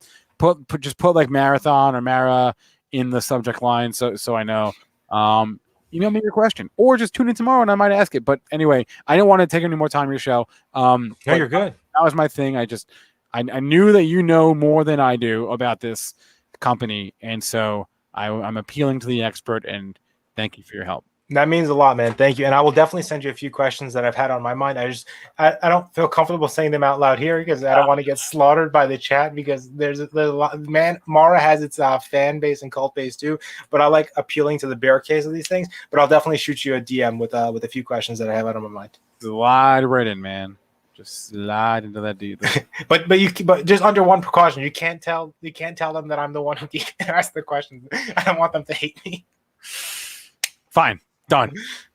Just put like marathon or Mara in the subject line so I know. Email me your question or just tune in tomorrow and I might ask it. But anyway, I don't want to take any more time on your show. No, you're good. That was my thing. I knew that you know more than I do about this company, and so I'm appealing to the expert. And thank you for your help. That means a lot, man. Thank you. And I will definitely send you a few questions that I've had on my mind. I don't feel comfortable saying them out loud here because I don't want to get slaughtered by the chat because there's a lot. Man, Mara has its fan base and cult base too, but I like appealing to the bear case of these things. But I'll definitely shoot you a DM with a few questions that I have out on my mind. Slide right in, man. Just slide into that deal. but just under one precaution, you can't tell them that I'm the one who asked the questions. I don't want them to hate me. Fine. Done.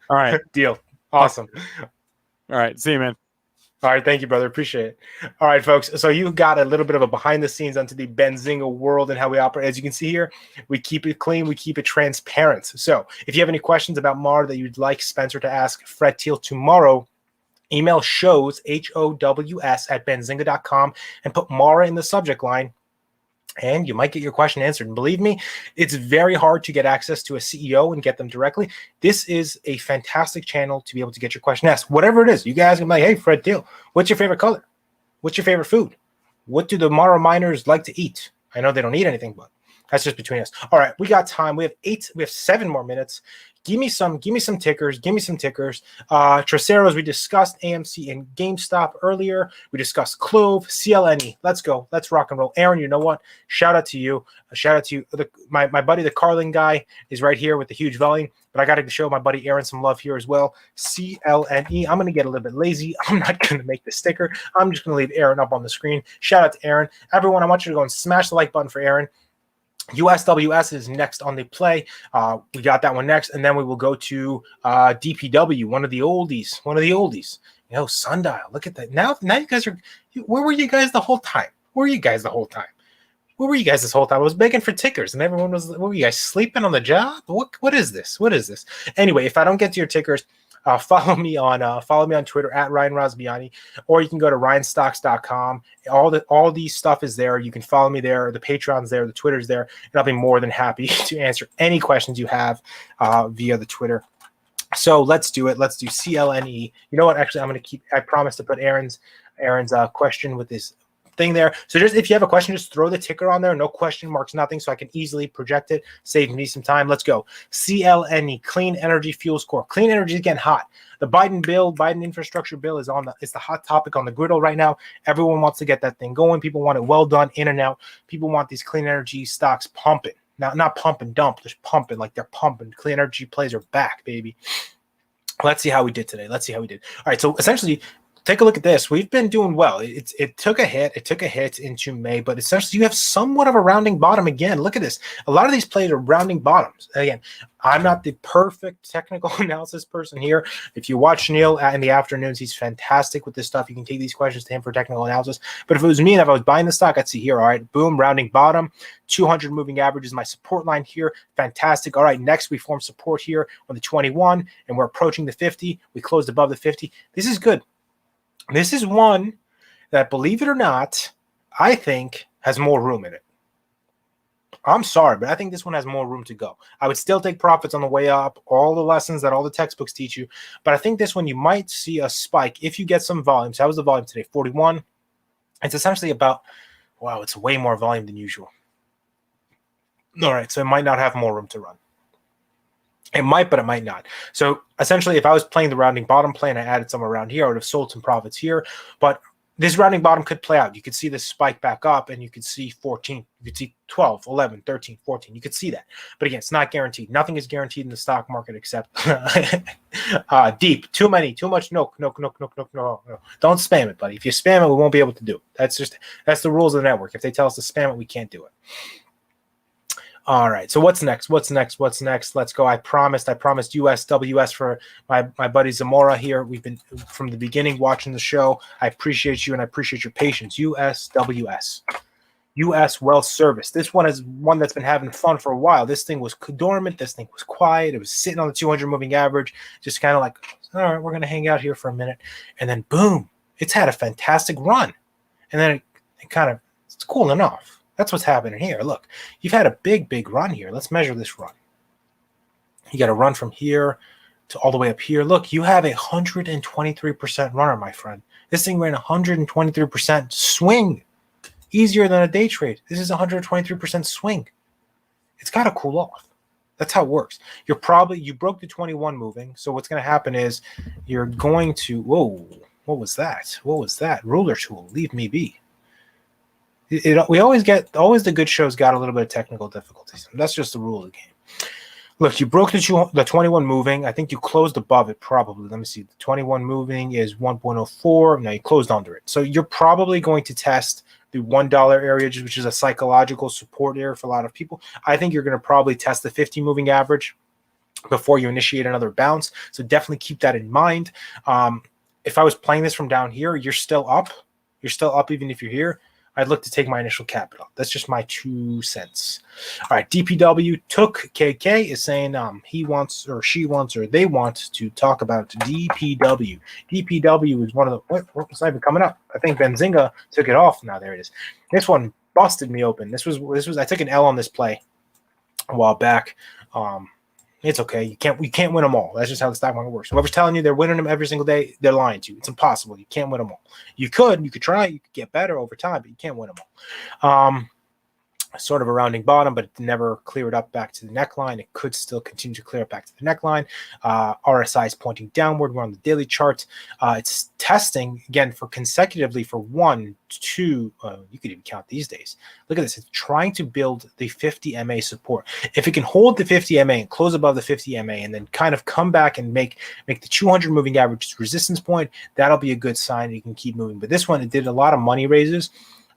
All right. Deal. Awesome. All right. See you, man. All right. Thank you, brother. Appreciate it. All right, folks. So you got a little bit of a behind the scenes onto the Benzinga world and how we operate. As you can see here, we keep it clean. We keep it transparent. So if you have any questions about Mar that you'd like Spencer to ask Fred Teal tomorrow, email shows, HOWS at benzinga.com and put Mara in the subject line. And you might get your question answered. And believe me, it's very hard to get access to a CEO and get them directly. This is a fantastic channel to be able to get your question asked. Whatever it is, you guys can be like, hey, Fred Teal, what's your favorite color? What's your favorite food? What do the Mara miners like to eat? I know they don't eat anything, but that's just between us. All right, we got time. We have 7 more minutes. Give me some tickers. Traceros, we discussed AMC and GameStop earlier. We discussed Clove, CLNE. Let's go. Let's rock and roll. Aaron, you know what? Shout out to you. Shout out to you. My buddy, the Carlin guy, is right here with the huge volume. But I got to show my buddy Aaron some love here as well. CLNE. I'm going to get a little bit lazy. I'm not going to make the sticker. I'm just going to leave Aaron up on the screen. Shout out to Aaron. Everyone, I want you to go and smash the like button for Aaron. USWS is next on the play. We got that one next, and then we will go to DPW, one of the oldies. You know, Sundial. Look at that. Now you guys are. Where were you guys the whole time? Where were you guys this whole time? I was begging for tickers, and everyone was. What were you guys sleeping on the job? What is this? Anyway, if I don't get to your tickers, follow me on Twitter at Ryan Rozbiani, or you can go to ryanstocks.com. All these stuff is there. You can follow me there. The Patreon's there. The Twitter's there, and I'll be more than happy to answer any questions you have via the Twitter. So let's do it. Let's do CLNE. You know what? Actually, I promise to put Aaron's question with this thing there. So just if you have a question, just throw the ticker on there. No question marks, nothing, so I can easily project it. Save me some time. Let's go. CLNE, Clean Energy Fuels Corp. Clean energy is getting hot. The Biden infrastructure bill is it's the hot topic on the griddle right now. Everyone wants to get that thing going. People want it well done, in and out. People want these clean energy stocks pumping. Now, not pump and dump, just pumping like they're pumping. Clean energy plays are back, baby. Let's see how we did today. All right, so essentially, take a look at this. We've been doing well. It took a hit. It took a hit into May, but essentially you have somewhat of a rounding bottom again. Look at this. A lot of these plays are rounding bottoms. Again, I'm not the perfect technical analysis person here. If you watch Neil in the afternoons, he's fantastic with this stuff. You can take these questions to him for technical analysis. But if it was me and if I was buying the stock, I'd see here, all right, boom, rounding bottom. 200 moving average is my support line here. Fantastic. All right, next we form support here on the 21, and we're approaching the 50. We closed above the 50. This is good. This is one that, believe it or not, I think has more room in it. I'm sorry, but I think this one has more room to go. I would still take profits on the way up, all the lessons that all the textbooks teach you. But I think this one you might see a spike if you get some volume. So how was the volume today? 41. It's essentially about, wow, it's way more volume than usual. All right, so it might not have more room to run. It might, but it might not. So essentially, if I was playing the rounding bottom play and I added some around here, I would have sold some profits here. But this rounding bottom could play out. You could see this spike back up, and you could see 14. You could see 12, 11, 13, 14. You could see that. But again, it's not guaranteed. Nothing is guaranteed in the stock market except deep. Too much. No. Don't spam it, buddy. If you spam it, we won't be able to do it. That's the rules of the network. If they tell us to spam it, we can't do it. All right. So what's next? Let's go. I promised USWS for my buddy Zamora here. We've been from the beginning watching the show. I appreciate you and I appreciate your patience. USWS. US Well Service. This one is one that's been having fun for a while. This thing was dormant. This thing was quiet. It was sitting on the 200 moving average, just kind of like, all right, we're going to hang out here for a minute. And then boom, it's had a fantastic run. And then it's cooling off. That's what's happening here. Look, you've had a big run here. Let's measure this run. You got to run from here to all the way up here. Look, you have a 123% runner, my friend. This thing ran 123% swing. Easier than a day trade. This is 123% swing. It's got to cool off. That's how it works. You broke the 21 moving. So what's going to happen is you're going to, whoa, what was that? What was that? Ruler tool, leave me be. We always the good shows got a little bit of technical difficulties. That's just the rule of the game. Look, you broke the 21 moving. I think you closed above it probably. Let me see. The 21 moving is 1.04. Now you closed under it. So you're probably going to test the $1 area, which is a psychological support area for a lot of people. I think you're going to probably test the 50 moving average before you initiate another bounce. So definitely keep that in mind. If I was playing this from down here, you're still up. You're still up even if you're here. I'd look to take my initial capital. That's just my 2 cents. All right, DPW took KK is saying he wants or she wants or they want to talk about DPW. DPW is one of the what's not even coming up. I think Benzinga took it off. Now there it is. This one busted me open. This was I took an L on this play a while back. It's okay. We can't win them all. That's just how the stock market works. Whoever's telling you they're winning them every single day, they're lying to you. It's impossible. You can't win them all. You could try, you could get better over time, but you can't win them all. Sort of a rounding bottom, but it never cleared up back to the neckline. It could still continue to clear up back to the neckline. RSI is pointing downward. We're on the daily chart. It's testing again for consecutively for 1, 2. You could even count these days. Look at this. It's trying to build the 50 MA support. If it can hold the 50 MA and close above the 50 MA and then kind of come back and make the 200 moving average resistance point, that'll be a good sign. You can keep moving. But this one, it did a lot of money raises.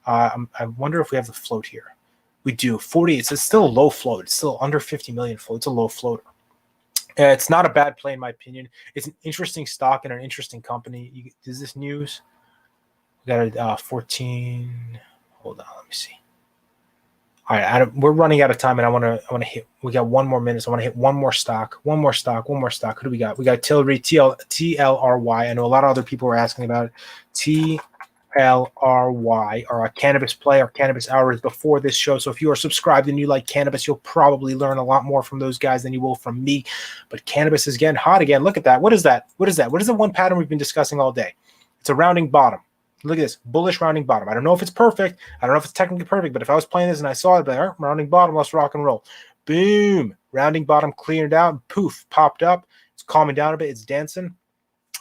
I wonder if we have the float here. We do 40. It's still a low float. It's still under 50 million float. It's a low floater. It's not a bad play in my opinion. It's an interesting stock and an interesting company. Is this news? We got a 14. Hold on, let me see. All right, we're running out of time, and I want to hit. We got 1 more minute, so I want to hit one more stock. One more stock. Who do we got? We got Tilray, TLRY. I know a lot of other people were asking about it. TLRY, or a cannabis play or cannabis hours before this show. So if you are subscribed and you like cannabis, you'll probably learn a lot more from those guys than you will from me. But cannabis is getting hot again. Look at that. What is that? What is the one pattern we've been discussing all day? It's a rounding bottom. Look at this, bullish rounding bottom. I don't know if it's perfect. I don't know if it's technically perfect, but if I was playing this and I saw it, I'd be like, all right, rounding bottom, let's rock and roll. Boom. Rounding bottom cleared out. Poof, popped up. It's calming down a bit. It's dancing.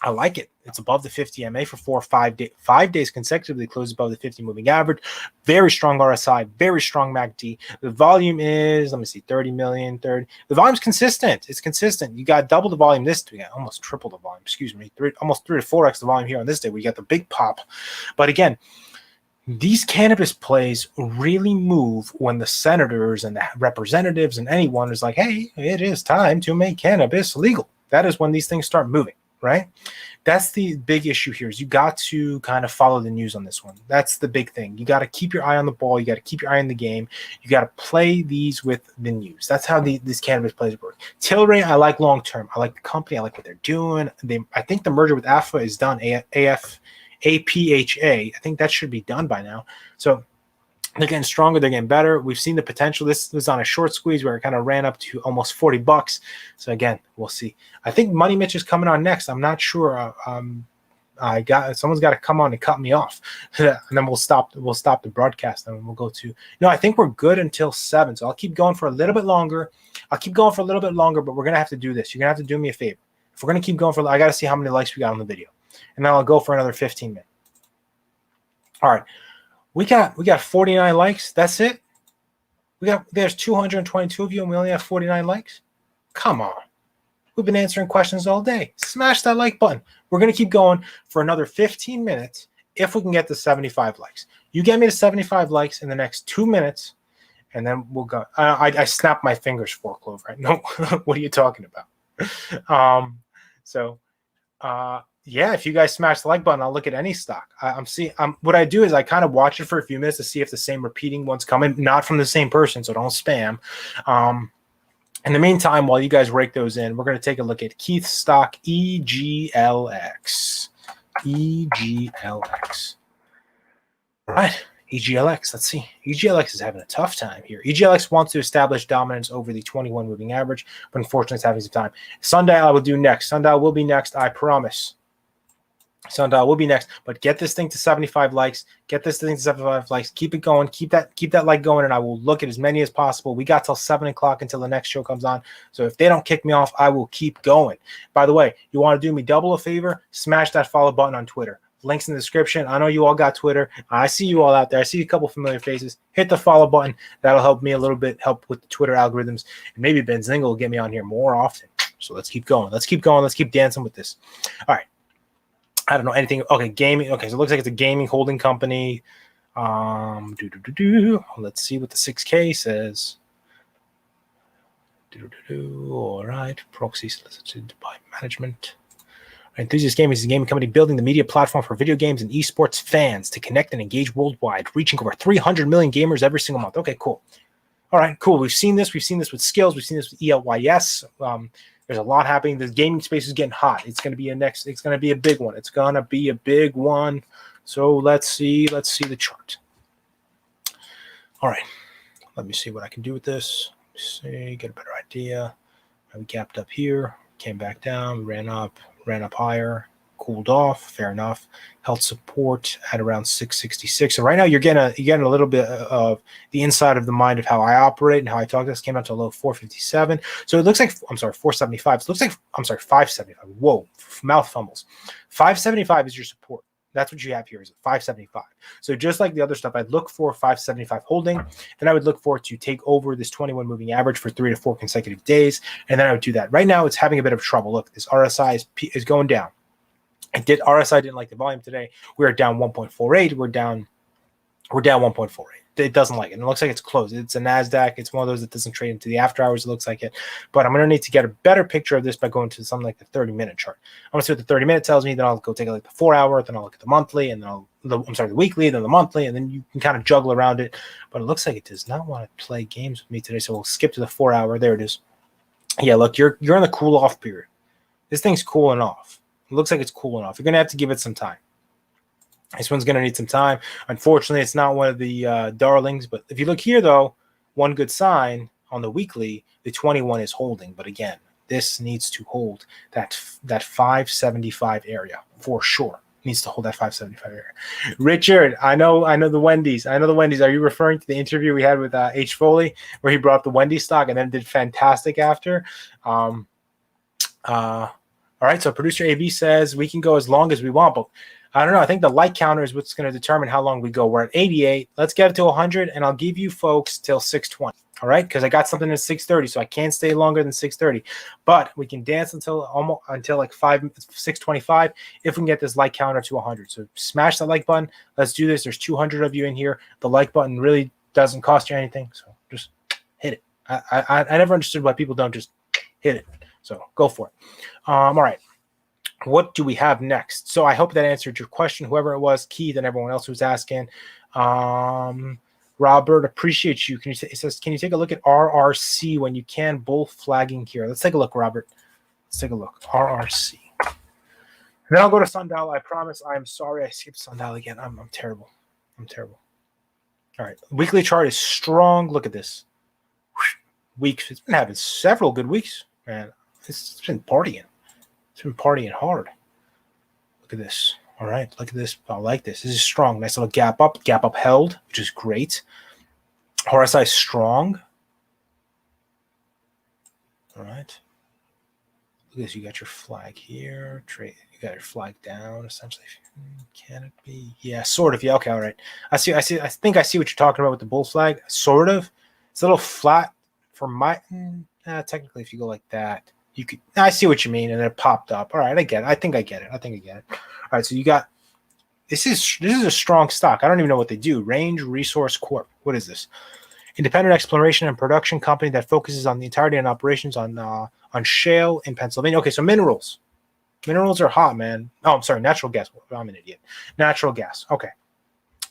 I like it. It's above the 50 MA for 4 or 5 days. 5 days consecutively closed above the 50 moving average. Very strong RSI, very strong MACD. The volume is, let me see, 30 million, 30. The volume's consistent. It's consistent. You got double the volume this day, almost triple the volume, almost 3 to 4x the volume here on this day. We got the big pop. But again, these cannabis plays really move when the senators and the representatives and anyone is like, hey, it is time to make cannabis legal. That is when these things start moving. Right? That's the big issue here is you got to kind of follow the news on this one. That's the big thing. You got to keep your eye on the ball. You got to keep your eye on the game. You got to play these with the news. That's how these cannabis plays work. Tilray, I like long term. I like the company. I like what they're doing. I think the merger with AFA is done. APHA. I think that should be done by now. So they're getting stronger. They're getting better. We've seen the potential. This was on a short squeeze where it kind of ran up to almost $40. So again, we'll see. I think Money Mitch is coming on next. I'm not sure. Someone's got to come on and cut me off, and then we'll stop the broadcast, and we'll go to. No, I think we're good until 7. So I'll keep going for a little bit longer. But we're gonna have to do this. You're gonna have to do me a favor. If we're gonna keep going I got to see how many likes we got on the video, and then I'll go for another 15 minutes. All right. We got 49 likes. That's it. There's 222 of you, and we only have 49 likes. Come on. We've been answering questions all day. Smash that like button. We're gonna keep going for another 15 minutes if we can get to 75 likes. You get me to 75 likes in the next 2 minutes, and then we'll go. I snapped my fingers for Clover. Right? No, what are you talking about? Yeah, if you guys smash the like button, I'll look at any stock. I'm seeing. What I do is I kind of watch it for a few minutes to see if the same repeating one's coming, not from the same person, so don't spam. In the meantime, while you guys rake those in, we're going to take a look at Keith's stock, EGLX. EGLX. All right, EGLX. Let's see. EGLX is having a tough time here. EGLX wants to establish dominance over the 21 moving average, but unfortunately, it's having some time. Sundial, I will do next. Sundial will be next. I promise. Sundial will be next, but get this thing to 75 likes. Get this thing to 75 likes. Keep it going. Keep that like going, and I will look at as many as possible. We got till 7 o'clock until the next show comes on. So if they don't kick me off, I will keep going. By the way, you want to do me double a favor? Smash that follow button on Twitter. Links in the description. I know you all got Twitter. I see you all out there. I see a couple familiar faces. Hit the follow button. That'll help me a little bit, help with the Twitter algorithms. And maybe Benzinga will get me on here more often. So let's keep going. Let's keep going. Let's keep dancing with this. All right. I don't know anything. Okay, gaming. Okay, so it looks like it's a gaming holding company. Let's see what the 6K says. All right, proxy solicited by management. Enthusiast Gaming is a gaming company building the media platform for video games and esports fans to connect and engage worldwide, reaching over 300 million gamers every single month. Okay, cool. All right, cool. We've seen this. We've seen this with Skills. We've seen this with ELYS. There's a lot happening. The gaming space is getting hot. It's going to be it's going to be a big one. It's going to be a big one. So let's see the chart. All right. Let me see what I can do with this. See, get a better idea. We gapped up here, came back down, ran up higher, cooled off. Fair enough. Held support at around 666. So right now you're getting a little bit of the inside of the mind of how I operate and how I talk. This came out to a low 457. So it looks like 475. So it looks like 575. Whoa, mouth fumbles. 575 is your support. That's what you have here is 575. So just like the other stuff, I'd look for 575 holding. Then I would look for it to take over this 21 moving average for 3 to 4 consecutive days. And then I would do that. Right now it's having a bit of trouble. Look, this RSI is going down. RSI didn't like the volume today. We're down 1.48. We're down 1.48. It doesn't like it. And it looks like it's closed. It's a NASDAQ. It's one of those that doesn't trade into the after hours. It looks like it. But I'm going to need to get a better picture of this by going to something like the 30-minute chart. I'm going to see what the 30-minute tells me. Then I'll go take a look at the 4-hour. Then I'll look at the monthly. And then the weekly, then the monthly. And then you can kind of juggle around it. But it looks like it does not want to play games with me today. So we'll skip to the 4-hour. There it is. Yeah, look, you're in the cool off period. This thing's cooling off. It looks like it's cooling off. You're going to have to give it some time. This one's going to need some time. Unfortunately, it's not one of the darlings. But if you look here, though, one good sign on the weekly, the 21 is holding. But again, this needs to hold that 575 area for sure. Needs to hold that 575 area. Richard, I know the Wendy's. Are you referring to the interview we had with H. Foley where he brought up the Wendy's stock and then did fantastic after? All right, so producer AB says we can go as long as we want, but I don't know. I think the like counter is what's going to determine how long we go. We're at 88. Let's get it to 100, and I'll give you folks till 620. All right, because I got something at 630, so I can't stay longer than 630. But we can dance until like 625 if we can get this like counter to 100. So smash that like button. Let's do this. There's 200 of you in here. The like button really doesn't cost you anything, so just hit it. I never understood why people don't just hit it. So go for it. All right. What do we have next? So I hope that answered your question, whoever it was, Keith, and everyone else who's asking. Robert, appreciate you. It says, can you take a look at RRC when you can? Bull flagging here. Let's take a look, Robert. Let's take a look. RRC. And then I'll go to Sundial. I promise. I'm sorry I skipped Sundial again. I'm terrible. All right. Weekly chart is strong. Look at this. Weeks. It's been having several good weeks, man. It's been partying. It's been partying hard. Look at this. All right, look at this. I like this. This is strong. Nice little gap up. Gap up held, which is great. RSI strong. All right. Look at this. You got your flag here. You got your flag down, essentially. Can it be? Yeah, sort of. Yeah, okay, all right. I see. I think I see what you're talking about with the bull flag. Sort of. It's a little flat for my technically if you go like that. You could. I see what you mean, and it popped up. All right, I get it. I think I get it. All right, so you got this is a strong stock. I don't even know what they do. Range Resource Corp. What is this? Independent exploration and production company that focuses on the entirety and operations on shale in Pennsylvania. Okay, so minerals. Minerals are hot, man. Oh, I'm sorry. Natural gas. I'm an idiot. Natural gas. Okay.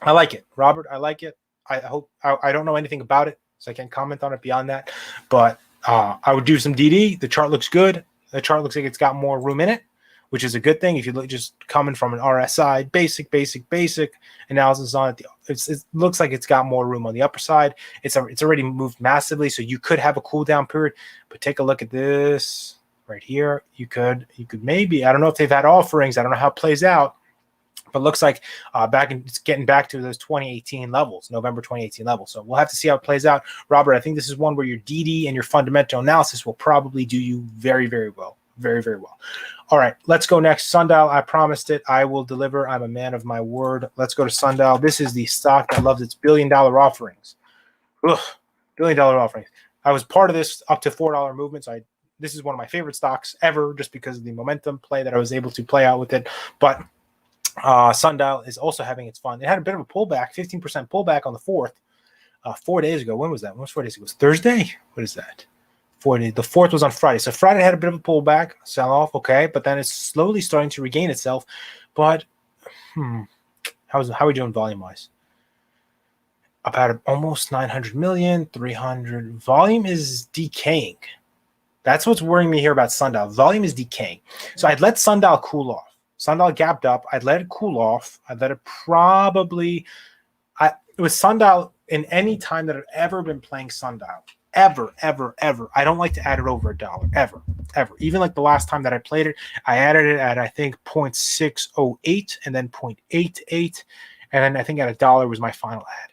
I like it. Robert, I like it. I hope I don't know anything about it, so I can't comment on it beyond that. But I would do some DD. The chart looks good. The chart looks like it's got more room in it, which is a good thing. If you look just coming from an RSI, basic analysis on it, it looks like it's got more room on the upper side. It's already moved massively, so you could have a cool down period. But take a look at this right here. You could maybe, I don't know if they've had offerings. I don't know how it plays out. But looks like it's getting back to those 2018 levels, November 2018 levels. So we'll have to see how it plays out. Robert, I think this is one where your DD and your fundamental analysis will probably do you very, very well. Very, very well. All right, let's go next. Sundial, I promised it. I will deliver. I'm a man of my word. Let's go to Sundial. This is the stock that loves its billion-dollar offerings. Ugh, billion-dollar offerings. I was part of this up to $4 movement. So this is one of my favorite stocks ever just because of the momentum play that I was able to play out with it. But Sundial is also having its fun. It had a bit of a pullback, 15% pullback on the 4th, 4 days ago. When was that? When was 4 days ago? It was Thursday? What is that? 4 days. The 4th was on Friday. So Friday had a bit of a pullback, sell off, okay, but then it's slowly starting to regain itself. But how are we doing volume wise? About almost 900 million, 300. Volume is decaying. That's what's worrying me here about Sundial. Volume is decaying. So I'd let Sundial cool off. Sundial gapped up. I'd let it cool off. I'd let it probably. It was Sundial in any time that I've ever been playing Sundial. Ever. I don't like to add it over $1. Ever. Even like the last time that I played it, I added it at I think 0.608 and then 0.88. And then I think at $1 was my final add.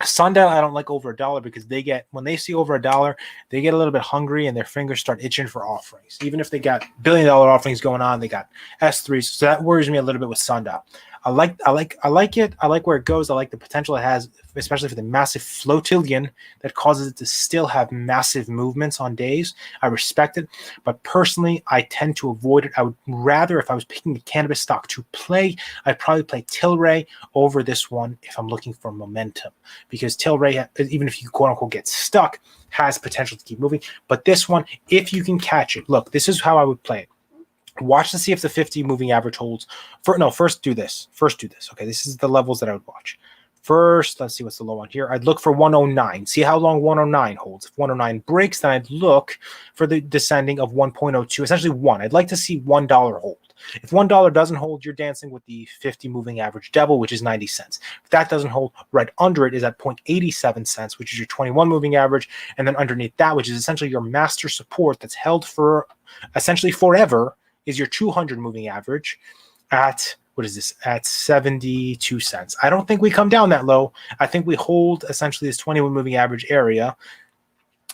Sundial, I don't like over $1 because when they see over $1, they get a little bit hungry and their fingers start itching for offerings. Even if they got billion-dollar offerings going on, they got S3s. So that worries me a little bit with Sundial. I like it. I like where it goes. I like the potential it has, especially for the massive flotillion that causes it to still have massive movements on days. I respect it, but personally, I tend to avoid it. I would rather, if I was picking a cannabis stock to play, I'd probably play Tilray over this one if I'm looking for momentum, because Tilray, even if you quote unquote get stuck, has potential to keep moving. But this one, if you can catch it, look, this is how I would play it. Watch to see if the 50 moving average holds. First do this. Okay, this is the levels that I would watch. First, let's see what's the low on here. I'd look for 109. See how long 109 holds. If 109 breaks, then I'd look for the descending of 1.02, essentially 1. I'd like to see $1 hold. If $1 doesn't hold, you're dancing with the 50 moving average devil, which is 90 cents. If that doesn't hold, right under it is at 0.87 cents, which is your 21 moving average. And then underneath that, which is essentially your master support that's held for essentially forever, is your 200 moving average at, what is this, at 72 cents. I don't think we come down that low. I think we hold essentially this 21 moving average area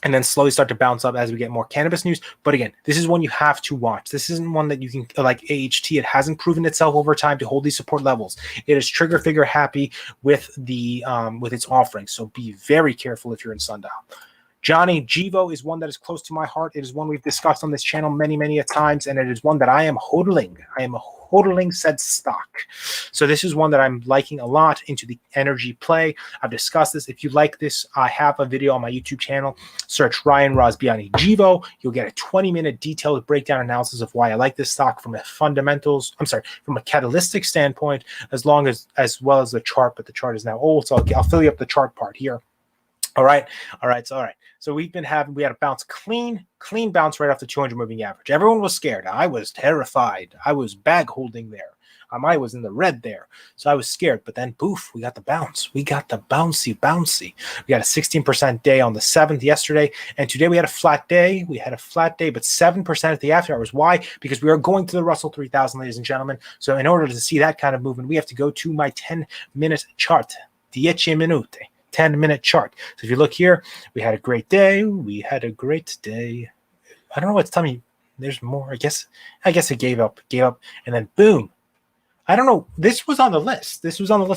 and then slowly start to bounce up as we get more cannabis news. But again, this is one you have to watch. This isn't one that you can, like AHT, it hasn't proven itself over time to hold these support levels. It is trigger figure happy with the with its offerings. So be very careful if you're in Sundial. Johnny, Gevo is one that is close to my heart. It is one we've discussed on this channel many a times, and it is one that I am hodling. I am hodling said stock. So this is one that I'm liking a lot into the energy play. I've discussed this. If you like this, I have a video on my YouTube channel. Search Ryan Rozbiani Gevo. You'll get a 20-minute detailed breakdown analysis of why I like this stock from a from a catalytic standpoint, as well as the chart, but the chart is now old, so I'll fill you up the chart part here. All right. So we had a bounce, clean bounce right off the 200 moving average. Everyone was scared. I was terrified. I was bag holding there. I was in the red there. So I was scared. But then, poof, we got the bounce. We got the bouncy. We got a 16% day on the 7th yesterday. And today we had a flat day. But 7% at the after hours. Why? Because we are going to the Russell 3000, ladies and gentlemen. So in order to see that kind of movement, we have to go to my 10-minute chart. 10 minute. 10-minute chart. So if you look here, we had a great day. I don't know what's telling me there's more. I guess it gave up, and then boom. I don't know. This was on the list.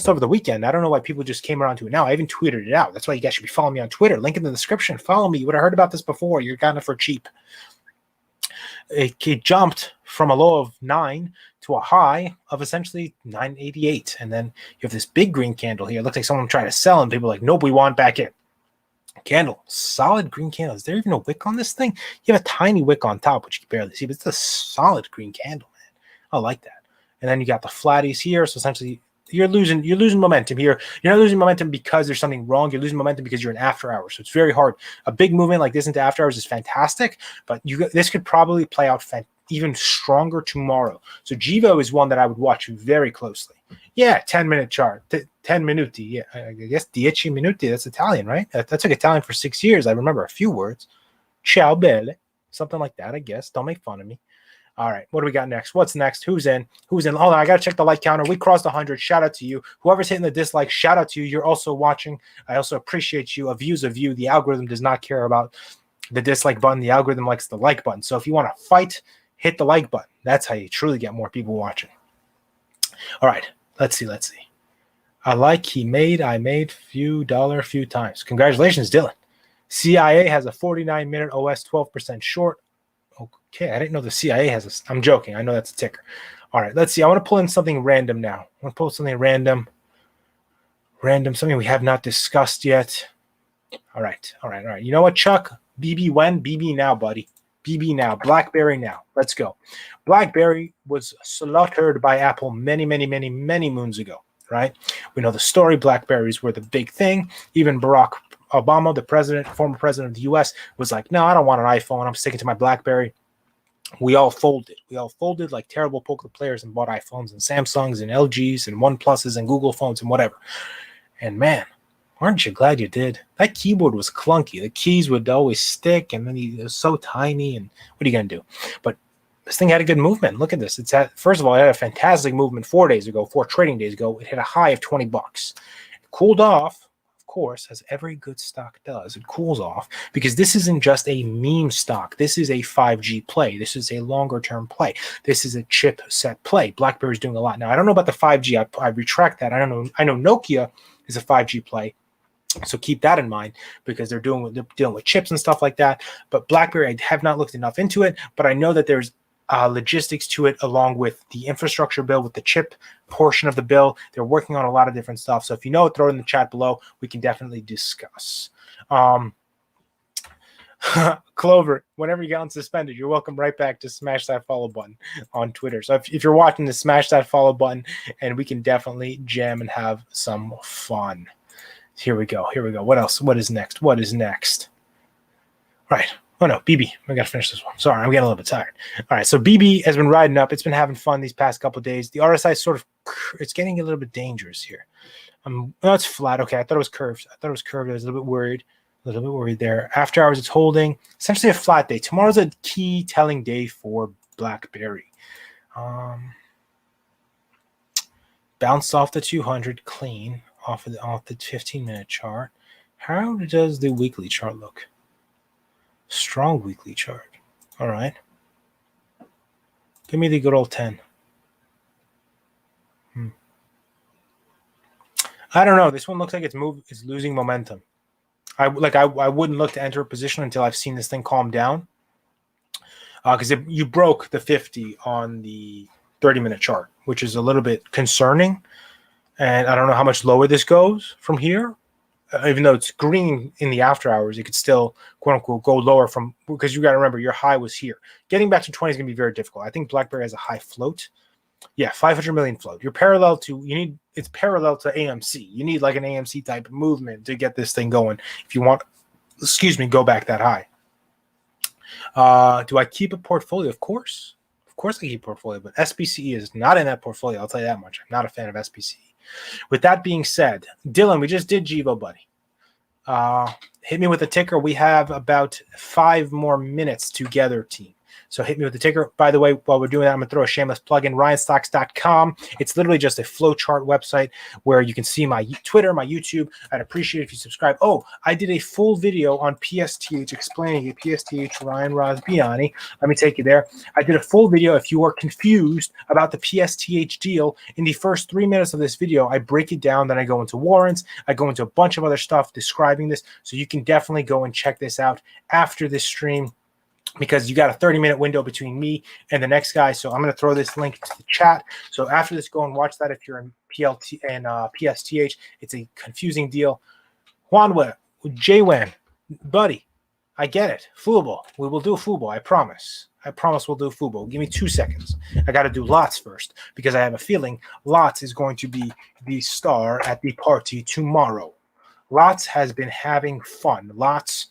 Over the weekend. I don't know why people just came around to it now. I even tweeted it out. That's why you guys should be following me on Twitter. Link in the description. Follow me. You would have heard about this before. You're getting it for cheap. It jumped from a low of 9 to a high of essentially 988. And then you have this big green candle here. It looks like someone tried to sell, and people are like, nope, we want back in. Candle, solid green candle. Is there even a wick on this thing? You have a tiny wick on top, which you can barely see, but it's a solid green candle, man. I like that. And then you got the flatties here. So essentially, you're losing momentum here. You're not losing momentum because there's something wrong. You're losing momentum because you're in after hours. So it's very hard. A big movement like this into after hours is fantastic, but this could probably play out even stronger tomorrow. So Gevo is one that I would watch very closely. Yeah, 10-minute chart, 10 minuti. Yeah, I guess 10 minuti. That's Italian, right? That took Italian for 6 years. I remember a few words. Ciao belle, something like that. I guess. Don't make fun of me. All right, what do we got next? What's next? Who's in? Hold on, I got to check the like counter. We crossed 100. Shout out to you. Whoever's hitting the dislike, shout out to you. You're also watching. I also appreciate you. A view's a view. The algorithm does not care about the dislike button. The algorithm likes the like button. So if you want to fight, hit the like button. That's how you truly get more people watching. All right, let's see. I made few times. Congratulations, Dylan. CIA has a 49-minute OS, 12% short. Okay, I didn't know the CIA has I'm joking. I know that's a ticker. All right, let's see. I want to pull in something random now. I want to pull something random, something we have not discussed yet. All right. You know what, Chuck? BB when? BB now, buddy. BB now. Blackberry now. Let's go. Blackberry was slaughtered by Apple many moons ago, right? We know the story. Blackberries were the big thing. Even Barack Obama, the former president of the U.S., was like, no, I don't want an iPhone. I'm sticking to my Blackberry. We all folded like terrible poker players and bought iPhones and Samsungs and LGs and OnePluses and Google phones and whatever. And man, aren't you glad you did? That keyboard was clunky. The keys would always stick, and then it was so tiny. And what are you going to do? But this thing had a good movement. Look at this. First of all, it had a fantastic movement 4 trading days ago. It hit a high of $20. It cooled off. Course, as every good stock does, it cools off because this isn't just a meme stock. This is a 5G play. This is a longer term play. This is a chipset play. BlackBerry's doing a lot now. I don't know about the 5G. I retract that. I don't know. I know Nokia is a 5G play, so keep that in mind because they're dealing with chips and stuff like that. But BlackBerry, I have not looked enough into it, but I know that there's logistics to it along with the infrastructure bill, with the chip portion of the bill. They're working on a lot of different stuff. So if you know, throw it in the chat below. We can definitely discuss. Clover, whenever you get unsuspended, you're welcome right back to smash that follow button on Twitter. So if you're watching this, smash that follow button and we can definitely jam and have some fun. Here we go. What else? What is next? Right. Oh, no, BB. I got to finish this one. Sorry, I'm getting a little bit tired. All right, so BB has been riding up. It's been having fun these past couple of days. The RSI it's getting a little bit dangerous here. No, it's flat. Okay, I thought it was curved. I was a little bit worried. There. After hours, it's holding. Essentially a flat day. Tomorrow's a key telling day for BlackBerry. Bounced off the 200 clean off the 15-minute chart. How does the weekly chart look? Strong weekly chart. All right. Give me the good old 10. I don't know. This one looks like it's losing momentum. I wouldn't look to enter a position until I've seen this thing calm down. Because you broke the 50 on the 30-minute chart, which is a little bit concerning. And I don't know how much lower this goes from here. Even though it's green in the after hours, it could still, quote unquote, go lower because you got to remember your high was here. Getting back to 20 is going to be very difficult. I think BlackBerry has a high float. Yeah, 500 million float. It's parallel to AMC. You need like an AMC type of movement to get this thing going. If you want, go back that high. Do I keep a portfolio? Of course I keep a portfolio, but SPCE is not in that portfolio. I'll tell you that much. I'm not a fan of SPCE. With that being said, Dylan, we just did Gevo, buddy. Hit me with a ticker. We have about 5 more minutes together, team. So hit me with the ticker. By the way, while we're doing that, I'm going to throw a shameless plug in, ryanstocks.com. It's literally just a flowchart website where you can see my Twitter, my YouTube. I'd appreciate it if you subscribe. Oh, I did a full video on Psth explaining it. Psth, Ryan Rozbiani. Let me take you there. I did a full video. If you are confused about the Psth deal, in the first 3 minutes of this video, I break it down. Then I go into warrants. I go into a bunch of other stuff describing this. So you can definitely go and check this out after this stream, because you got a 30-minute window between me and the next guy. So I'm going to throw this link to the chat. So after this, go and watch that if you're in PLT and PSTH. It's a confusing deal. Juanwe, Jwan, buddy, I get it. Fubo. We will do Fubo. I promise. I promise we'll do Fubo. Give me 2 seconds. I got to do Lots first because I have a feeling Lots is going to be the star at the party tomorrow. Lots has been having fun. Lots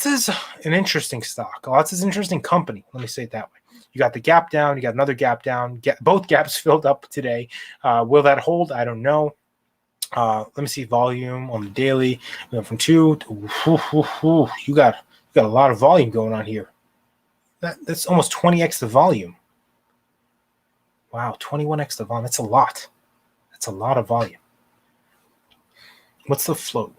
is an interesting stock. Lots is an interesting company. Let me say it that way. You got the gap down. You got another gap down. Both gaps filled up today. Will that hold? I don't know. Let me see volume on the daily. We went from 2 to you got a lot of volume going on here. That's almost 20x the volume. Wow, 21x the volume. That's a lot. That's a lot of volume. What's the float?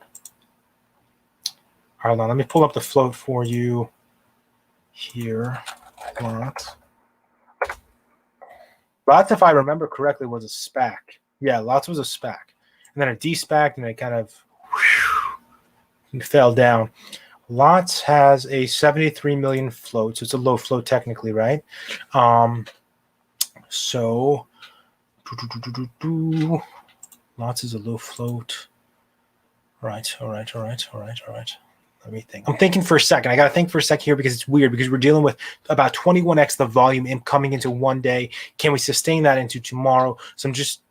Hold on, let me pull up the float for you here. Lots, if I remember correctly, was a SPAC. Yeah, Lots was a SPAC. And then a de-SPAC, and it kind of fell down. Lots has a 73 million float, so it's a low float technically, right? So Lots is a low float. All right. Let me think. I'm thinking for a second. I got to think for a second here because it's weird because we're dealing with about 21x the volume coming into one day. Can we sustain that into tomorrow? So I'm just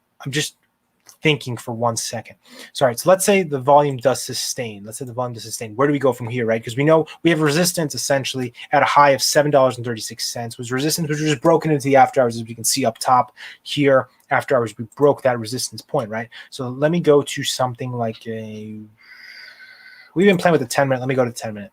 thinking for 1 second. So, all right, so let's say the volume does sustain. Where do we go from here, right? Because we know we have resistance essentially at a high of $7.36. Was resistance which was broken into the after hours, as we can see up top here. After hours, we broke that resistance point, right? So let me go to something like we've been playing with the 10-minute. Let me go to 10-minute.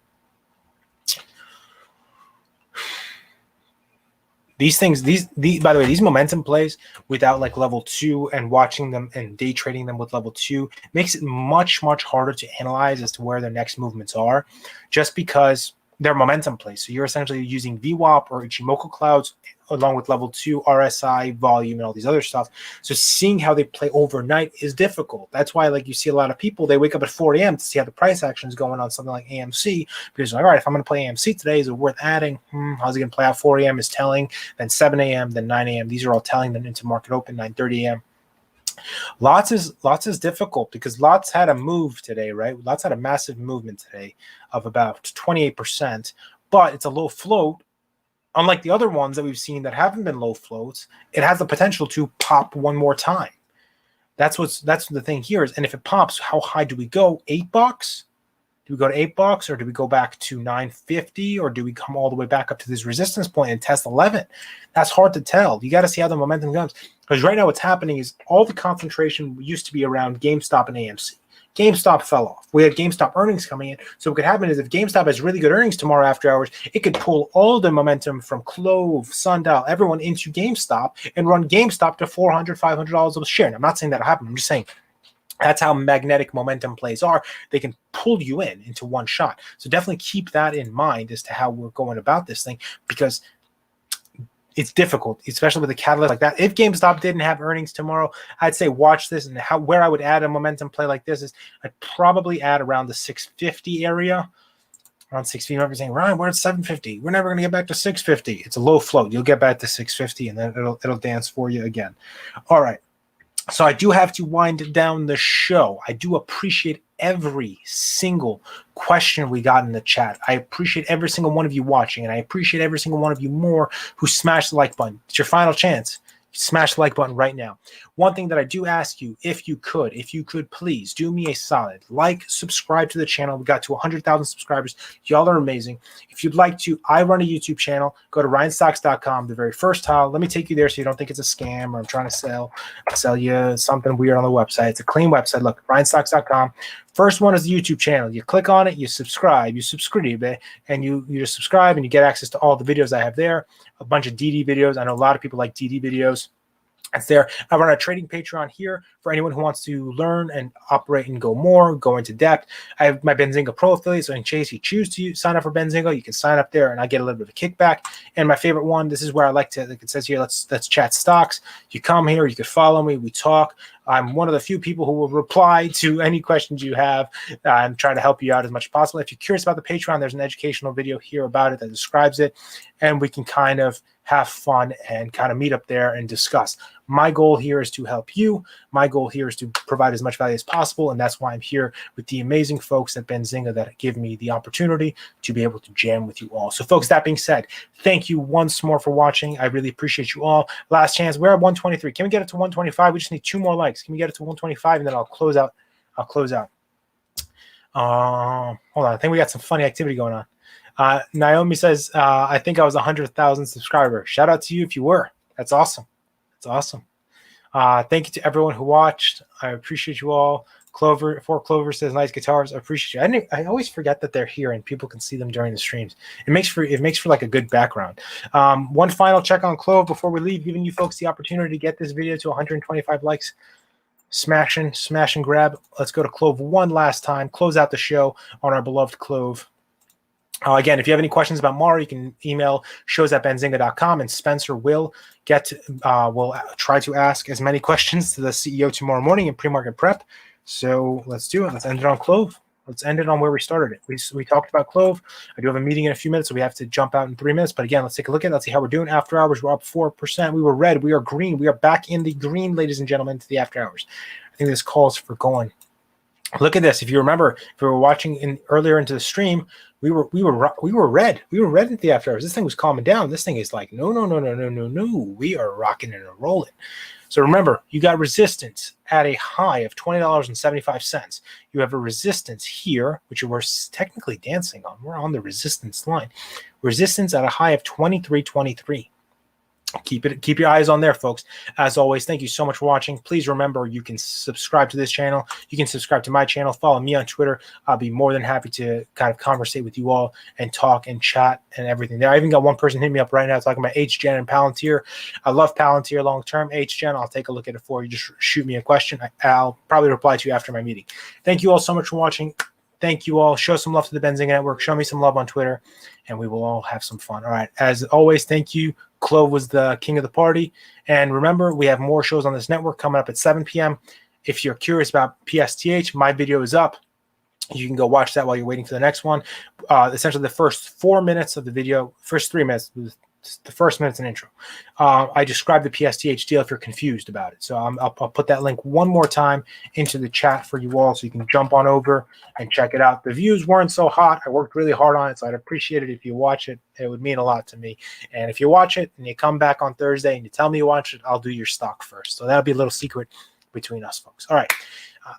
These things, by the way, these momentum plays without like level 2 and watching them and day trading them with level 2 makes it much, much harder to analyze as to where their next movements are, just because they're momentum plays. So you're essentially using VWAP or Ichimoku clouds along with level 2 RSI volume and all these other stuff. So seeing how they play overnight is difficult. That's why, like, you see a lot of people, they wake up at 4 a.m. to see how the price action is going on something like AMC, because like, all right, if I'm going to play AMC today, is it worth adding? How's it going to play out? 4 a.m. is telling, then 7 a.m., then 9 a.m. These are all telling them into market open, 9:30 a.m. Lots is difficult because Lots had a move today, right? Lots had a massive movement today of about 28%, but it's a low float. Unlike the other ones that we've seen that haven't been low floats, it has the potential to pop one more time. That's the thing here is, and if it pops, how high do we go? $8? Do we go to $8, or do we go back to $9.50, or do we come all the way back up to this resistance point and test 11? That's hard to tell. You got to see how the momentum comes, because right now what's happening is all the concentration used to be around GameStop and AMC. GameStop fell off. We had GameStop earnings coming in. So what could happen is if GameStop has really good earnings tomorrow after hours, it could pull all the momentum from Clove, Sundial, everyone into GameStop and run GameStop to $400, $500 a share. And I'm not saying that'll happen. I'm just saying that's how magnetic momentum plays are. They can pull you into one shot. So definitely keep that in mind as to how we're going about this thing, because it's difficult, especially with a catalyst like that. If GameStop didn't have earnings tomorrow, I'd say watch this. And where I would add a momentum play like this is I'd probably add around the 650 area. Around 650, I'm saying, Ryan, we're at 750. We're never going to get back to 650. It's a low float. You'll get back to 650, and then it'll dance for you again. All right. So I do have to wind down the show. I do appreciate every single question we got in the chat. I appreciate every single one of you watching, and I appreciate every single one of you more who smashed the like button. It's your final chance. Smash the like button right now. One thing that I do ask you, if you could please do me a solid, like, subscribe to the channel. We got to 100,000 subscribers. Y'all are amazing. If you'd like to, I run a YouTube channel. Go to ryanstocks.com, the very first tile. Let me take you there so you don't think it's a scam or I'm trying to sell you something weird on the website. It's a clean website. Look, ryanstocks.com. First one is the YouTube channel. You click on it, you subscribe, and you just subscribe and you get access to all the videos I have there. A bunch of DD videos. I know a lot of people like DD videos. That's there. I run a trading Patreon here for anyone who wants to learn and operate and go into depth. I have my Benzinga Pro affiliate, so in case you choose to sign up for Benzinga, you can sign up there and I get a little bit of a kickback. And my favorite one, this is where I like to, like it says here, let's chat stocks. You come here, you can follow me, we talk. I'm one of the few people who will reply to any questions you have and try to help you out as much as possible. If you're curious about the Patreon, there's an educational video here about it that describes it, and we can kind of have fun and kind of meet up there and discuss. My goal here is to help you. My goal here is to provide as much value as possible, and that's why I'm here with the amazing folks at Benzinga that give me the opportunity to be able to jam with you all. So, folks, that being said, thank you once more for watching. I really appreciate you all. Last chance. We're at 123. Can we get it to 125? We just need 2 more likes. Can we get it to 125? And then I'll close out. Hold on. I think we got some funny activity going on. Naomi says, I think I was 100,000 subscriber. Shout out to you if you were. That's awesome. That's awesome. Thank you to everyone who watched. I appreciate you all. Clover says nice guitars. I appreciate you. I always forget that they're here and people can see them during the streams. It makes for like a good background. One final check on Clove before we leave, giving you folks the opportunity to get this video to 125 likes. Smash and grab. Let's go to Clove one last time. Close out the show on our beloved Clove. Again, if you have any questions about Mara, you can email shows@benzinga.com, and Spencer will try to ask as many questions to the CEO tomorrow morning in pre-market prep. So let's do it. Let's end it on Clove. Let's end it on where we started it. We talked about Clove. I do have a meeting in a few minutes, so we have to jump out in 3 minutes. But again, let's take a look at it. Let's see how we're doing. After hours, we're up 4%. We were red. We are green. We are back in the green, ladies and gentlemen, to the after hours. I think this calls for going. Look at this. If you remember, if we were watching earlier into the stream, we were red. We were red at the after hours. This thing was calming down. This thing is like, no. We are rocking and rolling. So remember, you got resistance at a high of $20.75. You have a resistance here, which we're technically dancing on. We're on the resistance line. Resistance at a high of 23.23. Keep your eyes on there, folks. As always, thank you so much for watching. Please remember, you can subscribe to this channel. You can subscribe to my channel. Follow me on Twitter. I'll be more than happy to kind of conversate with you all and talk and chat and everything there. I even got one person hitting me up right now talking about HGen and Palantir. I love Palantir long term. HGen, I'll take a look at it for you. Just shoot me a question. I'll probably reply to you after my meeting. Thank you all so much for watching. Thank you all. Show some love to the Benzinga Network. Show me some love on Twitter, and we will all have some fun. All right. As always, thank you. Clove was the king of the party. And remember, we have more shows on this network coming up at 7 p.m. If you're curious about Psth, my video is up. You can go watch that while you're waiting for the next one. Essentially, the first 4 minutes of the video, first 3 minutes, the first minute's an intro. I described the Psth deal if you're confused about it. So I'll put that link one more time into the chat for you all so you can jump on over and check it out. The views weren't so hot. I worked really hard on it, so I'd appreciate it if you watch it. It would mean a lot to me. And if you watch it and you come back on Thursday and you tell me you watch it, I'll do your stock first. So that'll be a little secret between us, folks. All right.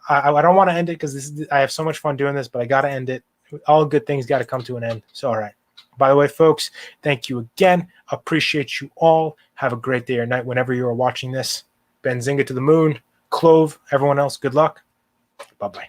I don't want to end it because I have so much fun doing this, but I got to end it. All good things got to come to an end. So, all right. By the way, folks, thank you again. Appreciate you all. Have a great day or night whenever you are watching this. Benzinga to the moon. Clove. Everyone else, good luck. Bye-bye.